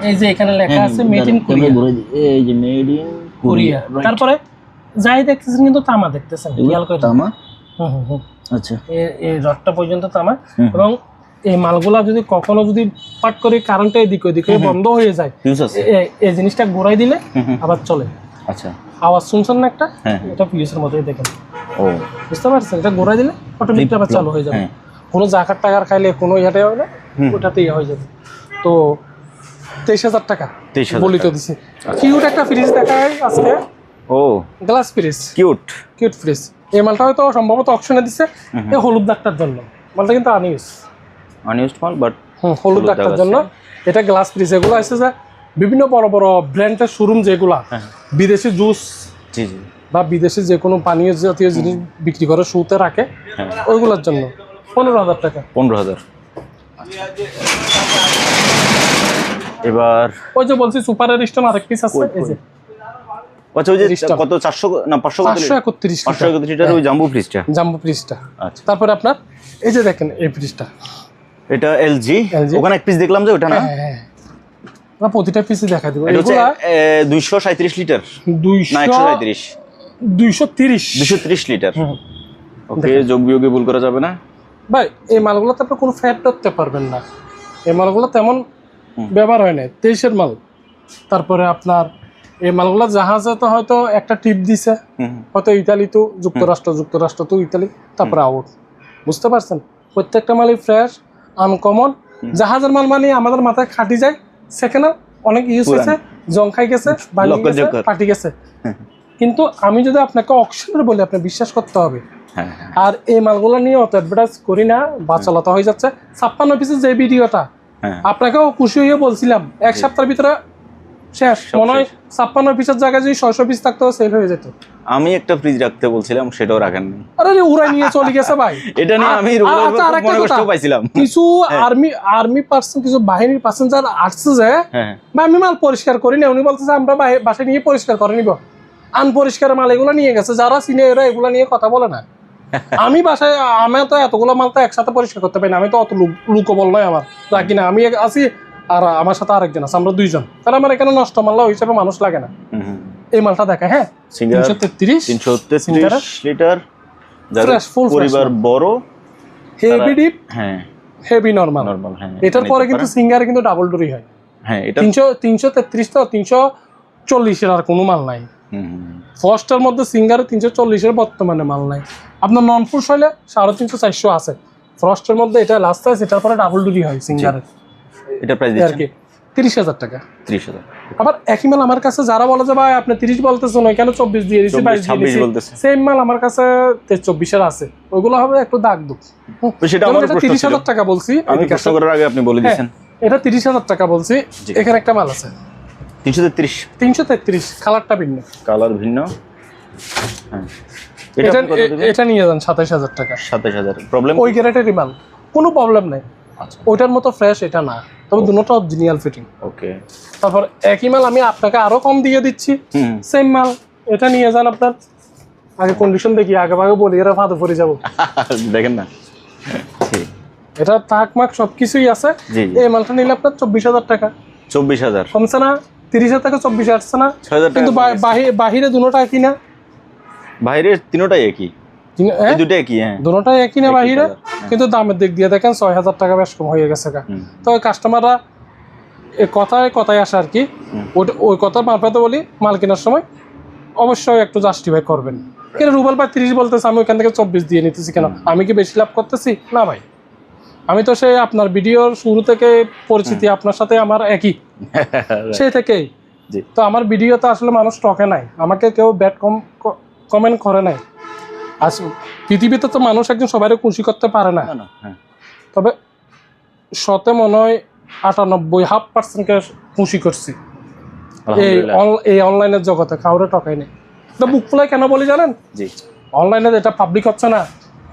এই যে এখানে লেখা আছে মেড ইন কোরিয়া, এই যে মেড ইন কোরিয়া। তারপরে যাই দেখতেছেন কিন্তু তামা দেখতেছেন, খেয়াল করে তামা। আচ্ছা, এই রডটা পর্যন্ত তামা। এবং এই মালগুলা যদি কখনো যদি পাট করে কারেন্টে এদিক ওদিক বন্ধ হয়ে যায়, এই জিনিসটা ঘোরাই দিলে আবার চলে। আচ্ছা, আওয়াজ শুনছেন না একটা? এটা ফিউজের মতোই দেখেন। ও, বুঝতে পারছেন? এটা ঘোরাই দিলে অটোমেটিক আবার চালু হয়ে যাবে। কোনো জাকার টাকার খাইলে কোনো ইয়াতে হবে না, ওটাতে ইয়ে হয়ে যাবে। তো 23,000 টাকা বলি তো দিছি। কিউট একটা ফ্রিজ দেখায় আজকে। ও, গ্লাস ফ্রিজ, কিউট ফ্রিজ। এই মালটা হয়তো সম্ভবত অকশনে দিছে এই হলুদ দাগটার জন্য। মালটা কিন্তু আনইউজড মাল, বাট হলুদ দাগটার জন্য। এটা গ্লাস ফ্রিজ। এগুলো আছে যে বিভিন্ন বড় বড় ব্র্যান্ডের শোরুম, যেগুলা বিদেশি জুস বা বিদেশি যে কোনো পানীয় জাতীয় জিনিস বিক্রি করে শুতে রাখে, ওইগুলোর জন্য 15,000 টাকা। 15,000। এবার ওই যে বলছি সুপারের স্টোন আরেক পিস আছে। এই যে আচ্ছা, ওই যে কত 400 না 531 লিটার ওই জাম্বো ফ্রিজটা। আচ্ছা, তারপরে আপনার এই যে দেখেন এই ফ্রিজটা, এটা LG। ওখানে এক পিস দেখলাম যে ওটা না? প্রতিটা পিসি দেখা দিব। এটা হচ্ছে এগুলা 237 লিটার 200 না 137 230 লিটার। ওকে, যোগ বিয়োগে ভুল করা যাবে না ভাই। এই মালগুলোতে আপনি কোনো ফ্যাট ধরতে পারবেন না, এই মালগুলো তেমন ব্যবহার হয় না, 23-এর মাল। তারপরে আপনার এই মালগুলো জাহাজে তো হয়তো একটা টিপ দিছে, হয়তো ইতালি তো যুক্তরাষ্ট্র তো ইতালি, তারপরে আউট, বুঝতে পারছেন? প্রত্যেকটা মালই ফ্রেশ, আনকমন। জাহাজের মাল মানে আমাদের মাথায় খাটি যায়, সেকেন্ড অনেক ইউজ হয়েছে, জং খাই গেছে, ফাটি গেছে। কিন্তু আমি যদি আপনাকে অকশনের বলি, আপনি বিশ্বাস করতে হবে। আর এই মালগুলো নিয়ে অত অ্যাডভার্টাইজ করি না, বাচালতা হয়ে যাচ্ছে। 56 পিসের যে ভিডিওটা আপনাকেও খুশি হয়ে বলছিলাম, এক সপ্তাহের ভিতরে শেষ। মনে হয় 56 পিসের জায়গায় যদি 600 পিস থাকতো সেল হয়ে যেত। আমি একটা ফ্রিজ রাখতে বলছিলাম, সেটাও রাখেন না। আরে উড়াই নিয়ে চলে গেছে ভাই। এটা নিয়ে আমি মনে কষ্ট পাইছিলাম। কিছু আর্মি পার্সন, কিছু বাহিনীর পার্সন যারা আসছে যে ভাই আমি মাল পরিষ্কার করি না, উনি বলতেছে আমরা বাসায় নিয়ে পরিষ্কার করে নিব। আনপরিষ্কার মাল এগুলো নিয়ে গেছে, যারা চিনে এরা এগুলো নিয়ে কথা বলে না। আমি বাসায়, আমি তো এতগুলো মাল তো একসাথে পরিষ্কার করতে পারি না, আমি তো অত লুকোবল নয় আমার, রাখি না। আমি আছি আর আমার সাথে আরেকজন আছে, আমরা দুইজন। তাহলে আমার এখানে নষ্ট মাল হিসেবে মানুষ লাগে না। এই মালটা দেখা, হ্যাঁ 333 লিটার, পরিবার বড়, হেভি ডিপ, হ্যাঁ হেভি নরমাল। এটার পরে কিন্তু সিঙ্গারে কিন্তু ডাবল ডোরি হয়। হ্যাঁ, এটা 333 তো 340-এর আর কোনো মাল নাই। ফার্স্টের মধ্যে সিঙ্গারে 340-এর বর্তমানে মাল নাই। আপনার নন ফুড হইলে 350-400 আছে। ফার্স্টের মধ্যে এটা লাস্ট আছে, এটার পরে ডাবল ডোরি হয় সিঙ্গারের। এটা প্রাইস দিচ্ছেন 30,000 টাকা। 30,000। আবার একই মাল আমার কাছে যারা বলে যে ভাই আপনি 30 বলতেছেন, ওইখানে 24 দিয়ে দিছি, 22 বলতেছে, সেম মাল আমার কাছে 24-এর আছে, ওইগুলো হবে একটু দাগ দুঃখ। সেটা আমার প্রশ্ন ছিল, 30,000 টাকা বলছি। আমি প্রশ্ন করার আগে আপনি বলে দিয়েছেন এটা 30,000 টাকা বলছি। এখানে একটা মাল আছে 333, কালারটা ভিন্ন, কালার ভিন্ন। হ্যাঁ, এটা নিয়ে যান 27,000 টাকা। 27,000 প্রবলেম? ওই গ্যারেন্টি মাল, কোনো প্রবলেম নাই। আচ্ছা, ওইটার মতো ফ্রেশ এটা না, তবে দুটোটা অরিজিনাল ফিটিং। ওকে, তারপর একই মাল আমি আপনাকে আরো কম দিয়ে দিচ্ছি, সেম মাল। এটা নিয়ে যান আপনার, আগে কন্ডিশন দেখি, আগে ভাগে বলি, এরা ফাঁদে পড়ে যাবো। দেখেন না, এটা তাক মাক সবকিছুই আছে। এই মালটা নিলে আপনার 24,000 টাকা। 24,000 কমছে না? 30,000 টাকা 24 আসছে না? কিন্তু বাহিরে দুটোটা একই না? বাইরের তিনটাই একই, এই দুটো একই। হ্যাঁ, দুটোটাই একই না বাহিরে, কিন্তু দামের দিক দিয়ে দেখেন 6,000 টাকা বেশ কম হয়ে গেছে। তো কাস্টমাররা কথায় আসে আর কি। ওই কথার মারফতে বলি, মাল কেনার সময় অবশ্যই একটু জাস্টিফাই করবেন। কেন রুবেল ভাই 30 বলতেছে, আমি ওইখান থেকে 24 দিয়ে নিতেছি, কেন আমি কি বেশি লাভ করতেছি? না ভাই, আমি তো সেই আপনার ভিডিওর শুরু থেকে পরিচিতি আপনার সাথে আমার একই, সেই থেকেই। তো আমার ভিডিওতে আসলে মানুষ টকে নাই, আমাকে কেউ ব্যাড কমেন্ট করে নাই। আজ পৃথিবীতে তো মানুষ একজন সবাই খুশি করতে পারে না, তবে শতে মনে হয় 98.5%কে খুশি করছি এই অনলাইনের জগতে, কাউরে টকাই নেই। তো বুক ফুলাই কেন বলি জানেন? অনলাইনে এটা পাবলিক হচ্ছে না,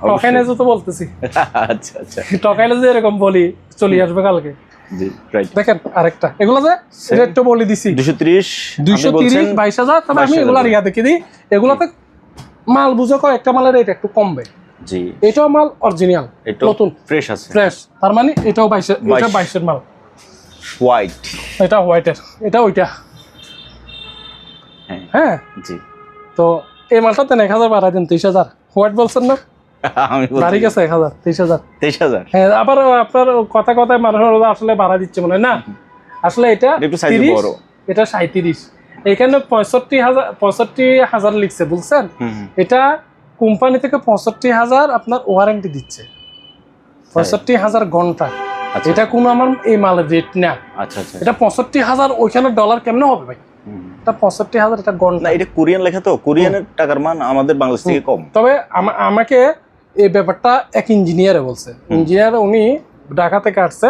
টকাইলে তো বলতেছি। আচ্ছা আচ্ছা, টকাইলে যে এরকম বলি চলে আসবে কালকে। দেখেন আরেকটা, এগুলো যে রেটটা বলে দিছি 230 22,000। তবে আমি এগুলো রিয়া দেখে দিই, এগুলোতে মাল বুঝো একটা মালের রেট একটু কমবে। জি, এটাও মাল অরিজিনাল, নতুন ফ্রেশ আছে, ফ্রেশ। তার মানে এটাও 22-এর মাল, হোয়াইট। এটা হোয়াইটের, এটা ওইটা। হ্যাঁ জি। তো এই মালটাতে 1,000 বাড়াই দেন, 23,000। হোয়াইট বলছেন না, বাড়ি গেছে 1,000, 23,000। হ্যাঁ, আবার আপনার কথায় মানুষের আসলে বাড়া দিচ্ছে মনে হয় না, আসলে এটা 30, এটা 37। এখানে 65,000 লিখছে, বুঝছেন? এটা কোম্পানি থেকে 65,000 আপনার ওয়ারেন্টি দিচ্ছে, 65,000 ঘন্টা। এটা কোনো আমার এই মালের রেট না। আচ্ছা আচ্ছা, এটা 65,000, ওইখানে ডলার কেমনে হবে ভাই? এটা 65,000, এটা ঘন্টা। এটা কোরিয়ান লেখা, তো কোরিয়ানের টাকার মান আমাদের বাংলাদেশ থেকে কম। তবে আমাকে এই ব্যাপারটা এক ইঞ্জিনিয়ারে বলছে, ইঞ্জিনিয়ার উনি ঢাকা থেকে আসছে।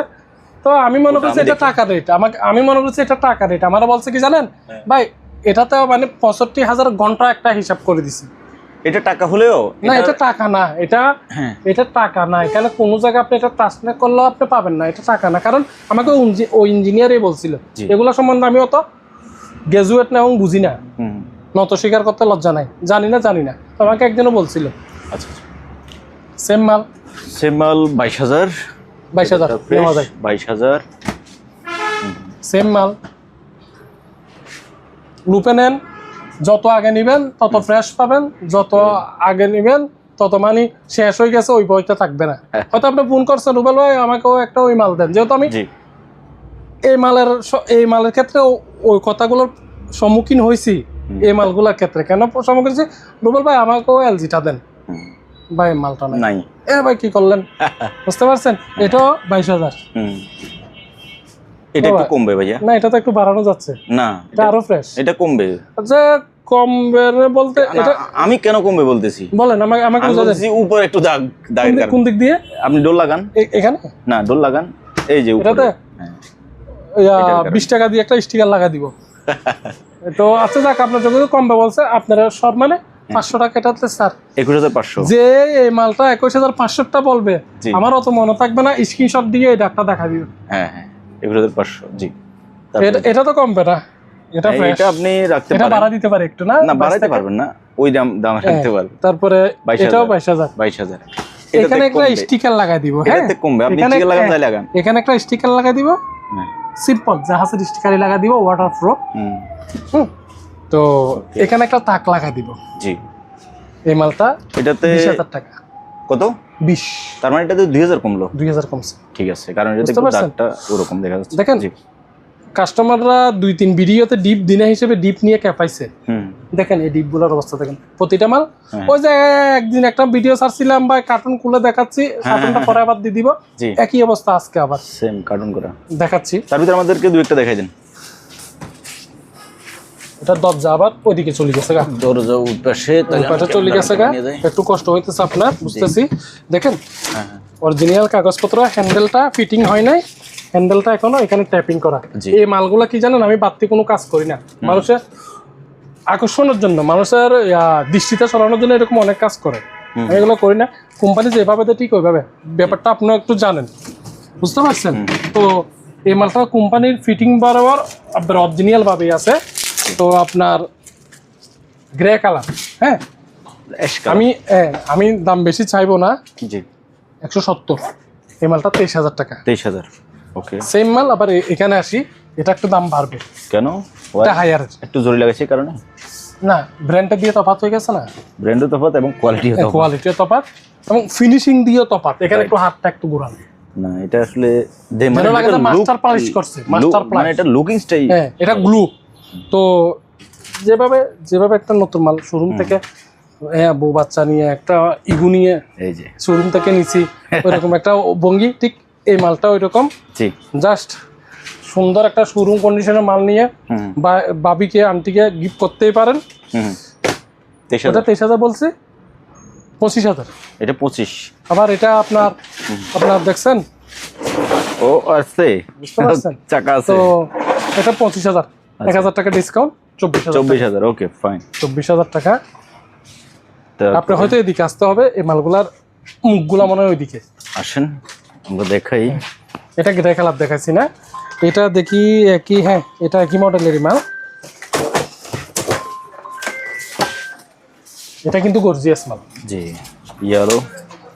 তো আমি মনে করছি এটা টাকা রেট, আমি মনে করছি এটা টাকা রেট। আমার বলছে কি জানেন ভাই, এটাতে মানে 65,000 ঘন্টা একটা হিসাব করে দিছি। এটা টাকা হলেও না, এটা টাকা না, এটা টাকা না। এখানে কোনো জায়গায় আপনি এটা ট্রান্সলেট করলেও আপনি পাবেন না, এটা টাকা না। কারণ আমাকে ওই ইঞ্জিনিয়ারই বলছিল, এগুলো সম্বন্ধে আমি অত গ্রাজুয়েট না এবং বুঝি না, নত স্বীকার করতে লজ্জা নাই, জানি না। তো আমাকে একজনও বলছিল। আচ্ছা, সেম মাল 22,000 22,000 সেম মাল লুপে নেন, যত আগে নেবেন তত ফ্রেশ পাবেন, যত আগে নেবেন তত মানে শেষ হয়ে গেছে ওই বইটা থাকবে না। হয়তো আপনি ফোন করছেন রুবেল ভাই আমাকেও একটা ওই মাল দেন, যেহেতু আমি এই মালের ক্ষেত্রে ওই কথাগুলোর সম্মুখীন হয়েছি। এই মালগুলোর ক্ষেত্রে কেন সম্মুখীন হয়েছি, রুবেল ভাই আমাকেও এলজিটা দেন, ভাই মালটা নাই, এ ভাই কি করলেন, বুঝতে পারছেন? এটাও 22,000। এটা একটু কমবে ভাইয়া? না, এটা তো একটু বাড়ানো যাচ্ছে। না, এটা আরো ফ্রেশ। এটা কমবে। যে কমবে বলতে এটা আমি কেন কমবে বলতেছি বলেন, আমাকে বুঝা যাচ্ছে। উপরে একটু দাগ দাগের কোন দিক দিয়ে? আপনি ডোল লাগান এখানে, না ডোল লাগান এই যে উপরে। এটাতে 20 টাকা দিয়ে একটা স্টিকার লাগা দিব। তো আচ্ছা যাক, আপনার যদি কমবে বলছে, আপনারা সব মানে 500 টাকা এটাতে স্যার 21,500। যে এই মালটা 21,500টা বলবে, আমার অত মনে থাকবে না, স্ক্রিনশট দিয়ে এই ডাকটা দেখা দিবে। হ্যাঁ হ্যাঁ 21,500 জি। এটা তো কমবে না, এটা এটা আপনি রাখতে পারেন, এটা বাড়া দিতে পারে একটু, না না বাড়াইতে পারবেন না, ওই দাম রাখতে পারবেন। তারপরে এটাও 22,000। এখানে একটা স্টিকার লাগাই দিব। হ্যাঁ এটাতে কমবে, আপনি স্টিকার লাগান তাই লাগান। এখানে একটা স্টিকার লাগাই দিব, সিম্পল জাহাজের স্টিকারই লাগা দিব, ওয়াটারপ্রুফ। তো এখানে একটা তাক লাগাই দিব। জি, এই মালটা এটাতে 20,000 টাকা। কত? 20। তার মানে এটাতে 2,000 কমলো। 2,000 কমছে, ঠিক আছে, কারণ এটাতে দাগটা ওরকম দেখা যাচ্ছে। দেখেন কাস্টমাররা 2-3 ভিডিওতে ডিপ দিনা হিসেবে ডিপ নিয়ে ক্যাপাইছে। দেখেন এই ডিপগুলোর অবস্থা দেখেন, প্রতিটা মাল। ওই যে একদিন একটা ভিডিও ছাড়ছিলাম ভাই, কার্টুন খুলে দেখাচ্ছি, কার্টুনটা পরে আবার দিয়ে দিব, একই অবস্থা আজকে আবার সেম কার্টুন করা দেখাচ্ছি। তার ভিতরে আমাদেরকে দুই একটা দেখাই দেন। এটা দরজা আবার ওইদিকে চলে গেছে গা, দরজা উল্টাছে, ওইটা চলে গেছে গা, একটু কষ্ট হইতেছে আপনার, বুঝতেছি। দেখেন অরিজিনাল কাগজপত্র, হ্যান্ডেলটা ফিটিং হয় নাই, হ্যান্ডেলটা এখনো এখানে ট্যাপিং করা। এই মালগুলা কি জানেন, আমি বাড়তি কোনো কাজ করি না, মানুষের আকর্ষণের জন্য, মানুষের দৃষ্টিতে সরানোর জন্য এরকম অনেক কাজ করে, আমি এগুলো করি না। কোম্পানি যেভাবে দেয় ঠিক ওইভাবে, ব্যাপারটা আপনারা একটু জানেন, বুঝতে পারছেন? তো এই মালটা কোম্পানির ফিটিং বরাবর আপনার অরিজিনাল ভাবেই আছে। তো আপনার গ্রে কালার, হ্যাঁ আমি দাম বেশি চাইবো না, 170। এই মালটা 23,000 টাকা। 23,000, ওকে। সেম মাল আবার এখানে আসি, এটা একটু দাম বাড়বে। কেন? এটা হায়ার, একটু জোরে লাগাইছে কারণে? না, ব্র্যান্ডটা দিয়ে তফাৎ হয়ে গেছে না, ব্র্যান্ডও তফাৎ এবং কোয়ালিটিও তফাৎ এবং ফিনিশিং দিয়েও তফাৎ। এখানে একটু হাতটা একটু ঘোরান না, এটা আসলে মাস্টার পলিশ করছে, মাস্টার পলিশ, মানে এটা লুকিং স্টাইল, হ্যাঁ এটা গ্লু। তো যেভাবে একটা নতুন মাল শোরুম থেকে, হ্যাঁ বউ বাচ্চা নিয়ে একটা ইগু নিয়ে এই যে শোরুম থেকে নিছি, ওইরকম একটা ভঙ্গি, ঠিক এই মালটা ওইরকম। জাস্ট সুন্দর একটা শোরুম কন্ডিশনের মাল নিয়ে বাবিকে আন্টিকে গিফট করতেই পারেন। 23,000 বলছি, 25,000। এটা 25। আবার এটা আপনার দেখছেন ও আছে, বুঝতে পারছেন, চাকা আছে। তো এটা 25,000, 1,000 টাকা ডিসকাউন্ট, 24,000। ওকে ফাইন, 24,000 টাকা। আপনি হয়তো এদিকে আসতে হবে, এই মালগুলার মুখগুলা মনে হয় ওইদিকে। আসেন আমরা দেখাই। এটা গ্রে কালার দেখাচ্ছি না, এটা দেখি একই, হ্যাঁ এটা একই মডেলেরই মাল। এটা কিন্তু গর্জিয়াস মাল। জি, ইয়েলো।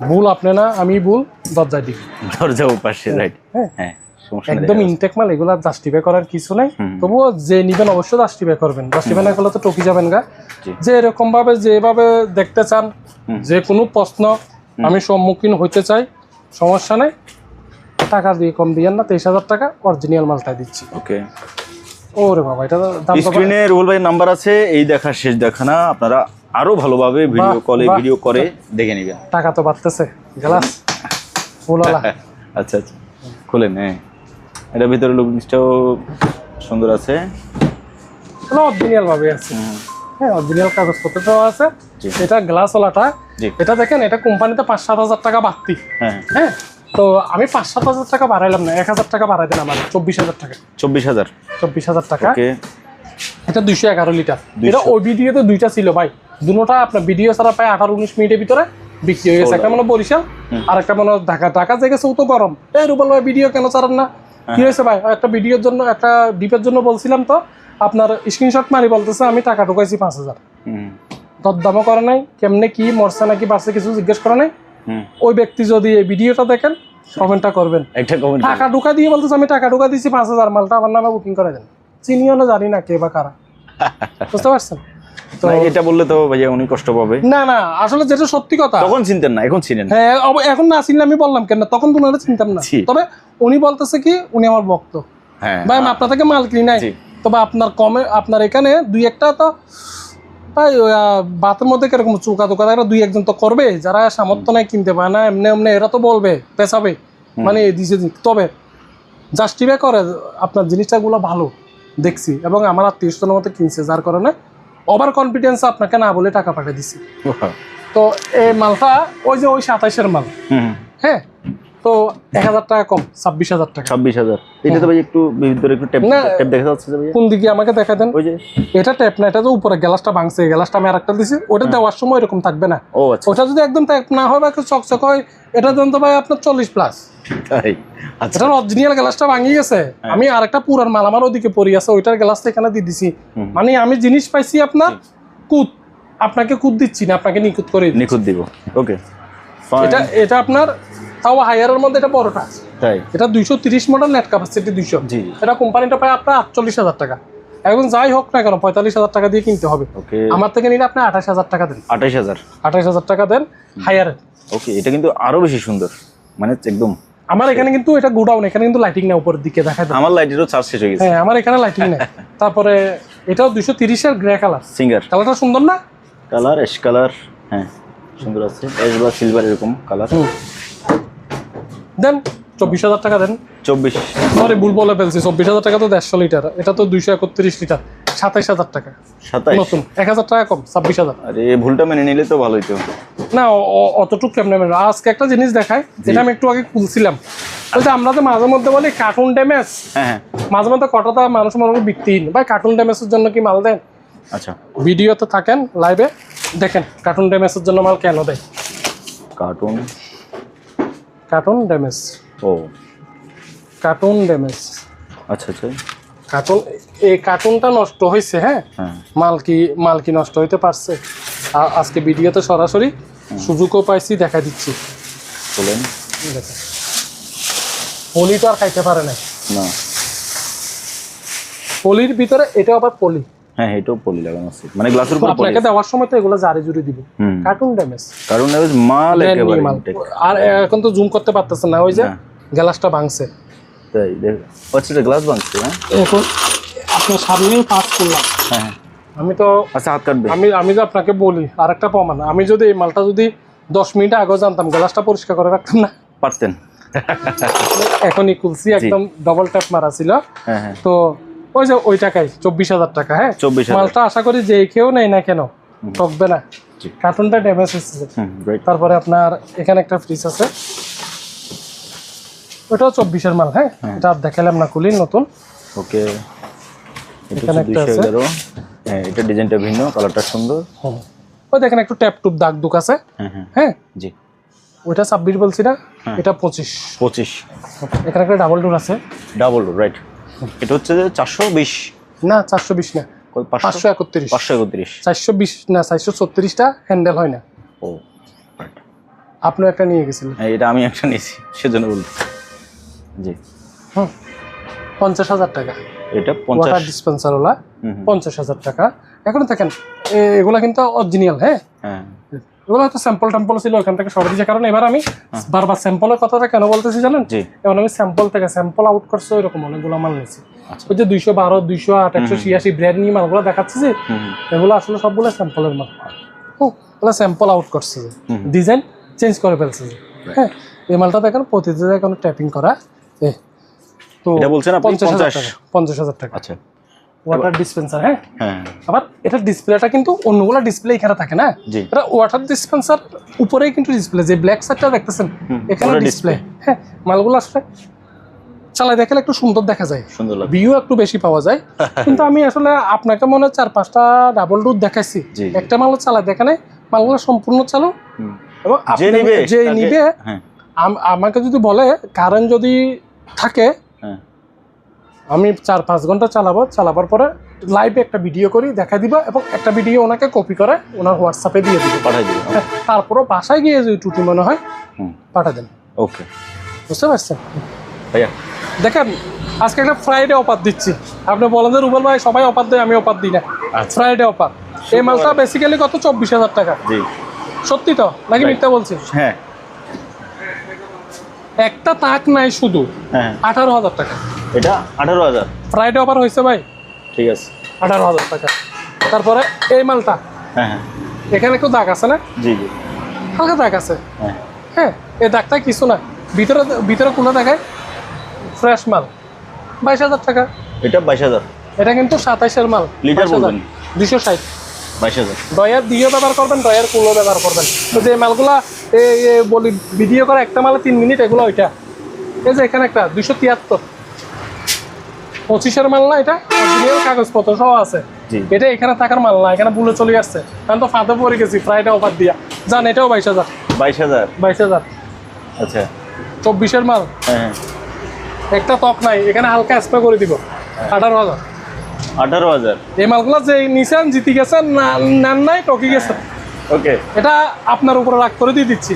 ভুল আপনি না, আমি ভুল, দরজায় দিই, দরজা পাশে, রাইট। হ্যাঁ একদম ইনটেক মাল, এগুলা জাস্টিফাই করার কিছু নাই। তবুও যে নিবেন অবশ্যই জাস্টিফাই করবেন, জাস্টিফাই না করলে তো টকি যাবেন গা। যে এরকম ভাবে যেভাবে দেখতে চান, যে কোনো প্রশ্ন আমি সম্মুখীন হইতে চাই, সমস্যা নেই, টাকা দিয়ে কম দিয়েন না, 23,000 টাকা অরিজিনাল মালটাই দিচ্ছি। ওকে। ওরে বাবা, এটা দাম স্ক্রিনে রুবেল ভাইয়ের নাম্বার আছে, এই দেখা শেষ দেখা না, আপনারা আরো ভালোভাবে ভিডিও করে দেখে নেবেন। টাকা তো বাড়তেছে, গ্লাস ফুলওয়ালা। আচ্ছা আচ্ছা, খুলেন। হ্যাঁ, এটা ভিতরে লুকিংসটাও সুন্দর আছে, অরিজিনাল ভাবে আছে। হ্যাঁ, অরিজিনাল কাগজপত্রটাও আছে। এটা গ্লাসওয়ালাটা, এটা দেখেন, এটা কোম্পানিতে 5-7 হাজার টাকা বাড়তি। হ্যাঁ, তো আমি 5-7 হাজার টাকা বাড়াইলাম না, 1,000 টাকা বাড়াই দিলাম, আমার 24,000 টাকা। 24,000 টাকা। এটা 211 লিটার। এটা ওই ভিডিওতে দুইটা ছিল ভাই, দুটোটা আপনার ভিডিও ছাড়া প্রায় 18-19 মিনিটের ভিতরে বিক্রি হয়ে গেছে। একটা মনে বরিশাল, আর একটা মনে ঢাকা জায়গায় তো গরম। রুবেল ভাই ভিডিও কেন ছাড়েন না? কি হয়েছে ভাই, একটা ভিডিওর জন্য, একটা ডিপের জন্য বলছিলাম, তো আপনার স্ক্রিনশট মারি বলতেছে আমি টাকা ঢুকাইছি 5,000, দরদামও করে নাই, কেমনে কি মরছে নাকি বাড়ছে কিছু জিজ্ঞেস করে নাই। ওই ব্যক্তি যদি এই ভিডিওটা দেখেন, কমেন্টটা করবেন, টাকা ঢুকা দিয়ে বলতেছে আমি টাকা ঢুকা দিয়েছি 5,000, মালটা আমার নামে বুকিং করে দেন। চিনিও না, জানি না কে বা কারা। বুঝতে পারছেন? তো না, এটা বললে তো ভাইয়া উনি কষ্ট পাবে। না না, আসলে যেটা সত্যি কথা। তখন চিনতেন না, এখন চিনেন। হ্যাঁ, এখন না চিনলে আমি বললাম কেন, তখন তো ওনারা চিনতাম না। তবে উনি বলতেছে কি, উনি আমার ভক্ত। হ্যাঁ ভাই, আমি আপনার থেকে মাল কিনি নাই, তবে আপনার এখানে দুই একটা তো তাই বাতের মধ্যে কিরকম চুকা টুকা থাকে, দুই একজন তো করবে, যারা সামর্থ্য নাই কিনতে পারে না, এমনি এমনি এরা তো বলবে, পেছাবে, মানে দিছে। তবে জাস্টিফাই করে আপনার জিনিসটাগুলো ভালো দেখছি, এবং আমার আত্মীয় স্বজনের মতো কিনছে, যার কারণে ওভার কনফিডেন্স আপনাকে না বলে টাকা পাঠিয়ে দিছি। তো এই মালটা ওই যে ওই 27-এর মাল, হ্যাঁ, তো 1000 টাকা কম, 26,000 টাকা। 26,000। এটা তো ভাই একটু ভিতরে একটু ট্যাপ দেখা যাচ্ছে যে ভাই। কোন দিকে আমাকে দেখা দেন। ওই যে এটা ট্যাপ না, এটা তো উপরে গ্লাসটা ভাঙছে, গ্লাসটা আমি আরেকটা দিছি, ওটা দেওয়ার সময় এরকম থাকবে না। ও আচ্ছা। ওটা যদি একদম ট্যাপ না হয় বা একটু চকচক হয়, এটা দেন তো ভাই আপনার 40+। তাই আচ্ছা। এটা অরিজিনাল গ্লাসটা ভাঙি গেছে, আমি আরেকটা পুরান মাল আমার ওদিকে পড়ে আছে, ওইটার গ্লাসটা এখানে দিয়ে দিছি। মানে আমি জিনিস পাইছি আপনার কুত, আপনাকে কুত দিচ্ছি না, আপনাকে নিখুঁত করে নিখুঁত দিব। ওকে, এটা আপনার তাও হায়ারের মধ্যে এটা বড়টা, তাই এটা 230 মডেল, নেট ক্যাপাসিটি 200। জি, এটা কোম্পানিটা পায় আপনার 48,000 টাকা। এখন যাই হোক না কেন 45,000 টাকা দিয়ে কিনতে হবে। ওকে, আমার থেকে নিলে আপনি 28,000 টাকা দেন। 28,000 টাকা দেন হায়ারের। ওকে, এটা কিন্তু আরো বেশি সুন্দর, মানে একদম। আমার এখানে কিন্তু এটা গোডাউন, এখানে কিন্তু লাইটিং না, উপরের দিকে দেখা যায়। আমার লাইটেরও চার্জ শেষ হয়ে গেছে। হ্যাঁ, আমার এখানে লাইটিং নেই। তারপরে এটাও 230-এর গ্রে কালার, সিঙ্গার কালারটা সুন্দর না? কালার অ্যাশ কালার, হ্যাঁ সুন্দর আছে, অ্যাশ বা সিলভার এরকম কালার। দেন 24,000 টাকা দেন। 24, সরি ভুল বলে ফেলছি, 24,000 টাকা তো 150 লিটার, এটা তো 231 লিটার, 27,000 টাকা 27 নতুন, 1,000 টাকা কম, 26,000। আরে ভুলটা মেনে নিলে তো ভালোই তো। না, অতটুকু কেমন মেনে? আজকে একটা জিনিস দেখায়, যেটা আমি একটু আগে খুলছিলাম, বলতে আমরা তো মাঝে মধ্যে বলি কার্টুন ড্যামেজ। হ্যাঁ, মাঝে মধ্যে কটাটা মানুষ বিক্রিহীন, ভাই কার্টুন ড্যামেজের জন্য কি মাল দেন? আচ্ছা, ভিডিওতে থাকেন, লাইভে দেখেন কার্টুন ড্যামেজের জন্য মাল কেন দেয়। কার্টুন ড্যামেজ, ও কার্টুন ড্যামেজ, আচ্ছা আচ্ছা। এই কার্টুনটা নষ্ট হয়েছে, হ্যাঁ, হ্যাঁ, মাল কি নষ্ট হইতে পারছে? আজকে ভিডিওতে সরাসরি সুযোগও পাইছি, দেখা দিচ্ছি। বলেন। দেখেন, পলি তো আর খাইতে পারে না। পলির ভিতরে এটা আবার পলি। হ্যাঁ, এটাও পলি লাগানো আছে, মানে গ্লাসের উপর পলি। আপনাকে দেওয়ার সময় তো এগুলো জারি জুড়ে দিব। কার্টুন ড্যামেজ, মাল একেবারে। আর এখন তো জুম করতে পারতেছেন না, ওই যে গ্লাসটা ভাঙছে। তাই দেখ, আচ্ছা গ্লাস ভাঙছে। হ্যাঁ, এখন আপনার সামনেই পাস করলাম। হ্যাঁ, আমি তো আচ্ছা হাত কাটবে। আমি যে আপনাকে বলি আরেকটা প্রমাণ, আমি যদি এই মালটা যদি 10 মিনিট আগে জানতাম, গ্লাসটা পরিষ্কার করে রাখতাম না? পারতেন। এখনই খুলছি, একদম ডবল ট্যাপ মারা ছিল। হ্যাঁ, তো ওই যে ওই টাকায় 24,000 টাকা। হ্যাঁ, 24,000 মালটা আশা করি যে কেউ নেই না কেন ঠকবে না। কার্টুনটা ড্যামেজ হয়েছে। তারপরে আপনার এখানে একটা ফ্রিজ আছে, ওটাও 24-এর মাল। হ্যাঁ, এটা দেখালাম না, খুলি নতুন। ওকে, এখানে একটা আছে। হ্যাঁ, এটা ডিজাইনটা ভিন্ন, কালারটা সুন্দর। ওই দেখেন একটু ট্যাপ টুপ দাগ দুক আছে। হ্যাঁ জি, ওইটা 26 বলছি না, এটা 25। এখানে একটা ডাবল ডোর আছে। Double door, right. এটা হচ্ছে যে 420 না, 420 না, 531। 420 না, 436টা হ্যান্ডেল হয় না। ও, আপনি একটা নিয়ে গেছিলেন। হ্যাঁ, এটা আমি একটা নিয়েছি, সেজন্য বলছি। জি, 50,000 টাকা। এটা 50 ওয়াটার ডিসপেন্সার ওলা 50,000 টাকা। এখন দেখেন এগুলা কিন্তু অরিজিনাল। হ্যাঁ, এগুলো হয়তো স্যাম্পল টেম্পল ছিল ওখান থেকে সরে দিয়েছে, কারণ এবার আমি বারবার স্যাম্পলের কথাটা কেন বলতেছি জানেন? এখন আমি স্যাম্পল আউট করছি, ওইরকম অনেকগুলো মাল নিয়েছি। ওই যে 212, 208, 186 ব্র্যান্ড নিয়ে মালগুলো দেখাচ্ছে যে, এগুলো আসলে সবগুলো স্যাম্পলের মাল। ওগুলো স্যাম্পল আউট করছে, ডিজাইন চেঞ্জ করে ফেলছে। হ্যাঁ, এই মালটা দেখেন প্রতিদিন এখন ট্যাপিং করা। তো এটা বলছেন আপনি 50,000 টাকা। আচ্ছা, ওয়াটার ডিসপেন্সার। হ্যাঁ, আবার এটা ডিসপ্লেটা কিন্তু অন্যগুলো ডিসপ্লে এখানে থাকে না, এটা ওয়াটার ডিসপেন্সার উপরেই কিন্তু ডিসপ্লে, যে ব্ল্যাক সাইডটা দেখতেছেন এখানে ডিসপ্লে। হ্যাঁ, মালগুলো আসলে চালাই দেখলে একটু সুন্দর দেখা যায়, ভিউ একটু বেশি পাওয়া যায়। কিন্তু আমি আসলে আপনাকে মনে হয় 4-5টা ডাবল ডোর দেখাইছি, একটা মালও চালাই দেখে নাই, মালগুলো সম্পূর্ণ চালু। এবং যে নিবে আমাকে যদি বলে কারেন্ট যদি থাকে, আমি 4-5 ঘন্টা চালাবার পরে লাইভে একটা ভিডিও করি দেখা দিব, এবং একটা ভিডিও ওনাকে কপি করে ওনার হোয়াটসঅ্যাপে দিয়ে দিব, পাঠাই দিব। তারপরও বাসায় গিয়ে যদি টুটি মনে হয় পাঠা দেন। ওকে, বুঝতে পারছেন ভাইয়া? দেখেন আজকে একটা ফ্রাইডে অফার দিচ্ছি। আপনি বলেন যে রুবেল ভাই সবাই অফার দেয়, আমি অফার দিই না। আচ্ছা। Friday offer. এই মালটা বেসিক্যালি কত? 24,000 টাকা। জি সত্যি তো নাকি মিথ্যা বলছি? হ্যাঁ একটা তাক নাই শুধু, হ্যাঁ 18,000 টাকা। এটা 18,000। ফ্রাইডে অফার হয়েছে ভাই, ঠিক আছে 18,000 টাকা। তারপরে এই মালটা, হ্যাঁ হ্যাঁ এখানে একটু দাগ আছে না? জি জি হালকা দাগ আছে। হ্যাঁ হ্যাঁ, এই দাগটা কিছু না, ভিতরে ভিতরে খুলে দেখায় ফ্রেশ মাল। 22,000 টাকা। এটা 22,000। এটা কিন্তু 27-এর মাল। লিটার বলবেন? 260। 22,000। ডয়ার দিয়েও ব্যবহার করবেন, ডয়ার কুলও ব্যবহার করবেন। তো যে মালগুলা বলি ভিডিও করে একটা মালে 3 মিনিট, এগুলো ওইটা। এই যে এখানে একটা 273, 25-এর মাল না, এটা অরিজিনাল কাগজপত্র সহ আছে। জি। এটা এখানে থাকার মাল না, এখানে বুলে চলে আসছে। আমি তো ফাঁদে পড়ে গেছি ফ্রাইডে অফার দিয়া। জান এটাও 22,000। 22,000। 22,000। আচ্ছা 24-এর মাল, হ্যাঁ হ্যাঁ একটা ত্বক নাই, এখানে হালকা স্প্রে করে দিব। 18,000। 18,000। এই মালগুলো যে নিছেন জিতে গেছেন, নেন নাই টকি গেছেন। ওকে এটা আপনার উপরে রাগ করে দিয়ে দিচ্ছি।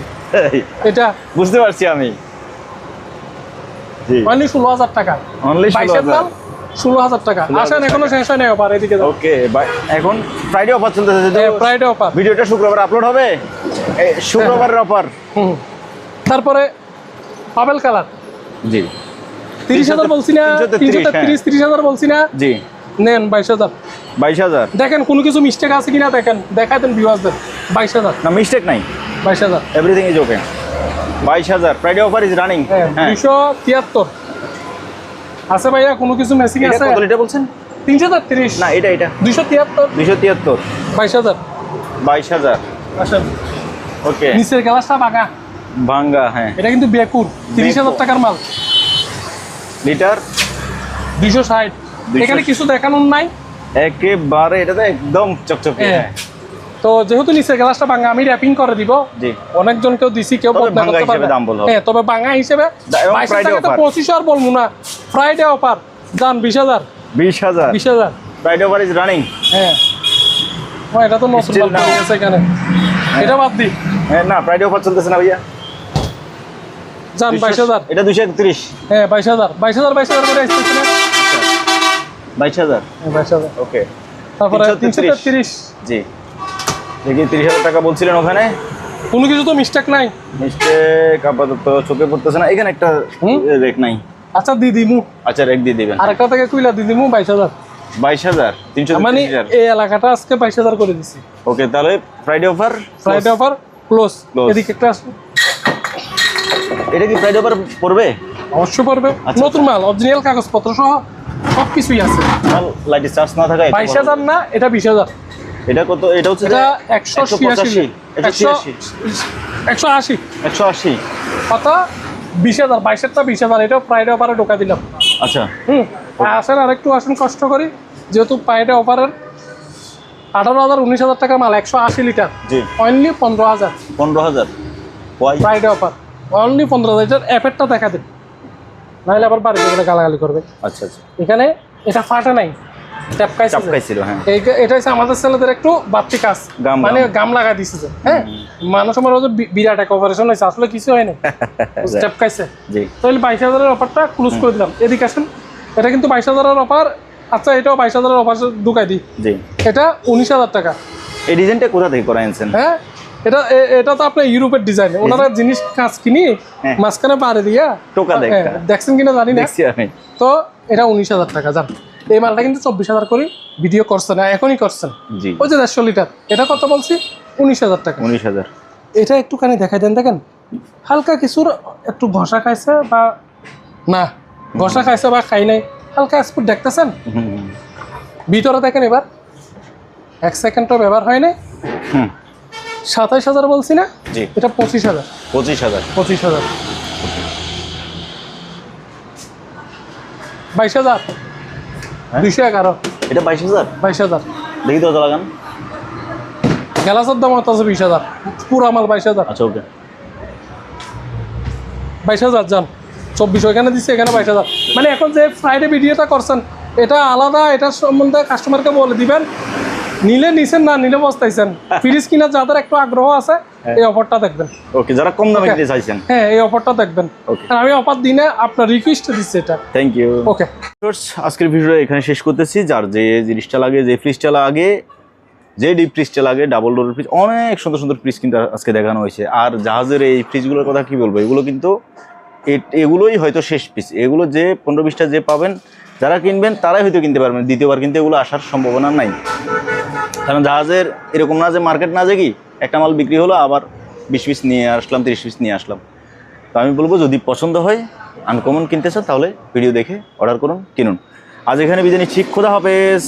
এটা বুঝতে পারছি আমি। জি অনলি 16,000 টাকা। অনলি 22-এর মাল 16,000 টাকা। 16,000 আসেন, এখনো শেষ হয় নাই অফার, এদিকে যাও। ওকে এখন ফ্রাইডে অফার চলতেছে তো ফ্রাইডে অফার। ভিডিওটা শুক্রবার আপলোড হবে, এই শুক্রবারের অফার। তারপরে পাবেল কালার জি 30,000 বলছি না? 333, 30,000 বলছি না? জি নেন 22,000। 22,000। দেখেন কোনো কিছু মিস্টেক আছে কিনা দেখেন, দেখাই দেন ভিউয়ারদের। 22,000। না মিস্টেক নাই, 22,000। Everything is okay. 22,000 Friday offer is running. হ্যাঁ 273 আছে ভাইয়া, কোনো কিছু মেসিং এটা আছে? কত লিটার বলছেন? 330 না এটা 273। 273। 22,000। 22,000। আসেন, ওকে নিচের গ্লাসটা বাঁকা, ভাঙ্গা হ্যাঁ। এটা কিন্তু বেকুর। 30,000 টাকার মাল, লিটার 260। এখানে কিছু দেখানোর নাই একেবারে, এটা তো একদম চকচকে। হ্যাঁ। তো যেহেতু নিচের গ্লাসটা ভাঙা, আমি র্যাপিং করে দিব। জি অনেকজনকেও দিছি, কেউ তবে বদনা ভাঙা করতে হিসেবে পারবে। দাম বলবো। হ্যাঁ, তবে ভাঙা হিসেবে এবং 22 Friday টাকা তো offer। 25 আর বলবো না। ফ্রাইডে অফার যান 20,000। 20,000 20,000। Friday offer is running. হ্যাঁ, ও এটা তো নতুন Still মাল now। পড়ে গেছে এখানে, এটা বাদ দি। হ্যাঁ না ফ্রাইডে অফার চলতেছে না ভাইয়া। যান 22,000। এটা 231। হ্যাঁ 22,000 22,000 করে আসতেছে না? 22,000। হ্যাঁ 22,000। ওকে তারপরে 333। 333। জি দেখি 30,000 টাকা বলছিলেন ওখানে। কোনো কিছু তো মিস্টেক নাই? মিস্টেক আপাতত চোখে পড়তেছে না। এখানে একটা রেক নাই। আচ্ছা দিদিমু, আচ্ছা রেক দিয়ে দিবেন। আরেকটা থেকে কুইলা দিদিমু 22,000। 22,000 মানে 333,000। এই এলাকাটা আজকে 22,000 করে দিছি। ওকে তাহলে Friday offer. Friday offer close. Close। এদিকে একটা আসুন। এটা কি ফ্রাইডে অফার পড়বে? অবশ্যই পড়বে। আচ্ছা। নতুন মাল, অরিজিনাল কাগজপত্র সহ সব কিছুই আছে। লাইটে চার্জ না থাকা 22,000 না, এটা 20,000। এটা কত? এটা হচ্ছে এটা 180। 180। 180। কত? 20,000। 22,000টা 20,000। এটাও ফ্রাইডে অফারে ঢোকা দিলাম। আচ্ছা আসেন, আরেকটু আসেন, কষ্ট করি। যেহেতু ফ্রাইডে অফারের 18,000 19,000 টাকার মাল 180 লিটার জি অনলি 15,000। 15,000 ওয়াই ফ্রাইডে অফার অনলি 15,000। এটার অ্যাপেরটা দেখা দিন, নাহলে আবার বাড়িতে গেলে গালাগালি করবে। আচ্ছা আচ্ছা এখানে এটা ফাটা নাই, চাপকাইছিল হ্যাঁ। এটা হচ্ছে আমাদের ছেলেদের একটু বাড়তি কাজ, গাম মানে গাম লাগা দিছে যে। হ্যাঁ, মানুষ আমার বিরাট এক অপারেশন হয়েছে, আসলে কিছু হয় না, চাপকাইছে। জি তাহলে 22,000-এর অফারটা ক্লোজ করে দিলাম। এদিকে আসেন, এটা কিন্তু 22,000-এর অফার। আচ্ছা এটাও 22,000-এর অফার ঢুকাই দিই। জি এটা 19,000 টাকা। এই ডিজাইনটা কোথা থেকে করা আনছেন? হ্যাঁ, এটা তো আপনার ইউরোপের ডিজাইন। ওনারা জিনিস কাজ কিনি হ্যাঁ। মাঝখানে পারে দিয়া টোকা দেয়। হ্যাঁ, দেখছেন কিনা জানি না। দেখছি আমি। তো এটা 19,000 টাকা। জান এই মালটা কিন্তু 24,000 করে ভিডিও করছেন, এখনই করছেন। জি ওই যে 150 লিটার, এটা কত বলছি? 19,000 টাকা। 19,000। এটা একটুখানি দেখাই দেন, দেখেন হালকা কিছুর একটু ঘষা খাইছে বা না, ঘষা খাইছে বা খাই নাই, হালকা স্পুট দেখতেছেন। ভিতরে দেখেন এবার 1 সেকেন্ডও ব্যবহার হয় নাই। 27,000 বলছি না? জি এটা 25,000। 25,000। 25,000। 22,000। 211। এটা 22,000। 22,000। দেখি তো লাগান। গ্লাসের দাম হতো 20,000, পুরা মাল 22,000। আচ্ছা ওকে 22,000 যান 24 ওইখানে দিচ্ছে, এখানে 22,000। মানে এখন যে ফ্রাইডে ভিডিওটা করছেন এটা আলাদা, এটার সম্বন্ধে কাস্টমারকে বলে দিবেন নিলে নিছেন, না নিলে বস্তাইছেন। ফ্রিজ কিনা যাদের একটু আগ্রহ আছে এই অফারটা দেখবেন। ওকে, যারা কম দামে কিনতে চাইছেন, হ্যাঁ এই অফারটা দেখবেন। আর আমি অফার দিনে আপনার রিকোয়েস্ট দিচ্ছি এটা। Thank you. ওকে, আজকের ভিডিওটা এখানে শেষ করতেছি। যার যে জিনিসটা লাগে, যে ফ্রিজটা লাগে, যে ডিপ ফ্রিজটা লাগে, ডাবল ডোর ফ্রিজ, অনেক সুন্দর সুন্দর ফ্রিজ কিন্তু আজকে দেখানো হয়েছে। আর জাহাজের এই ফ্রিজগুলোর কথা কি বলবো, এগুলো কিন্তু এগুলোই হয়তো শেষ পিস। এগুলো যে 15-20টা যে পাবেন, যারা কিনবেন তারাই হয়তো কিনতে পারবেন, দ্বিতীয়বার কিন্তু এগুলো আসার সম্ভাবনা নাই। কারণ জাহাজের এরকম না যে মার্কেট না, যে কি একটা মাল বিক্রি হলো আবার 20 পিস নিয়ে আসলাম, 30 পিস নিয়ে আসলাম। তো আমি বলবো যদি পছন্দ হয়, আনকমন কিনতে চান, তাহলে ভিডিও দেখে অর্ডার করুন, কিনুন। আজ এখানে বিদায় নিচ্ছি, খোদা হাফেজ।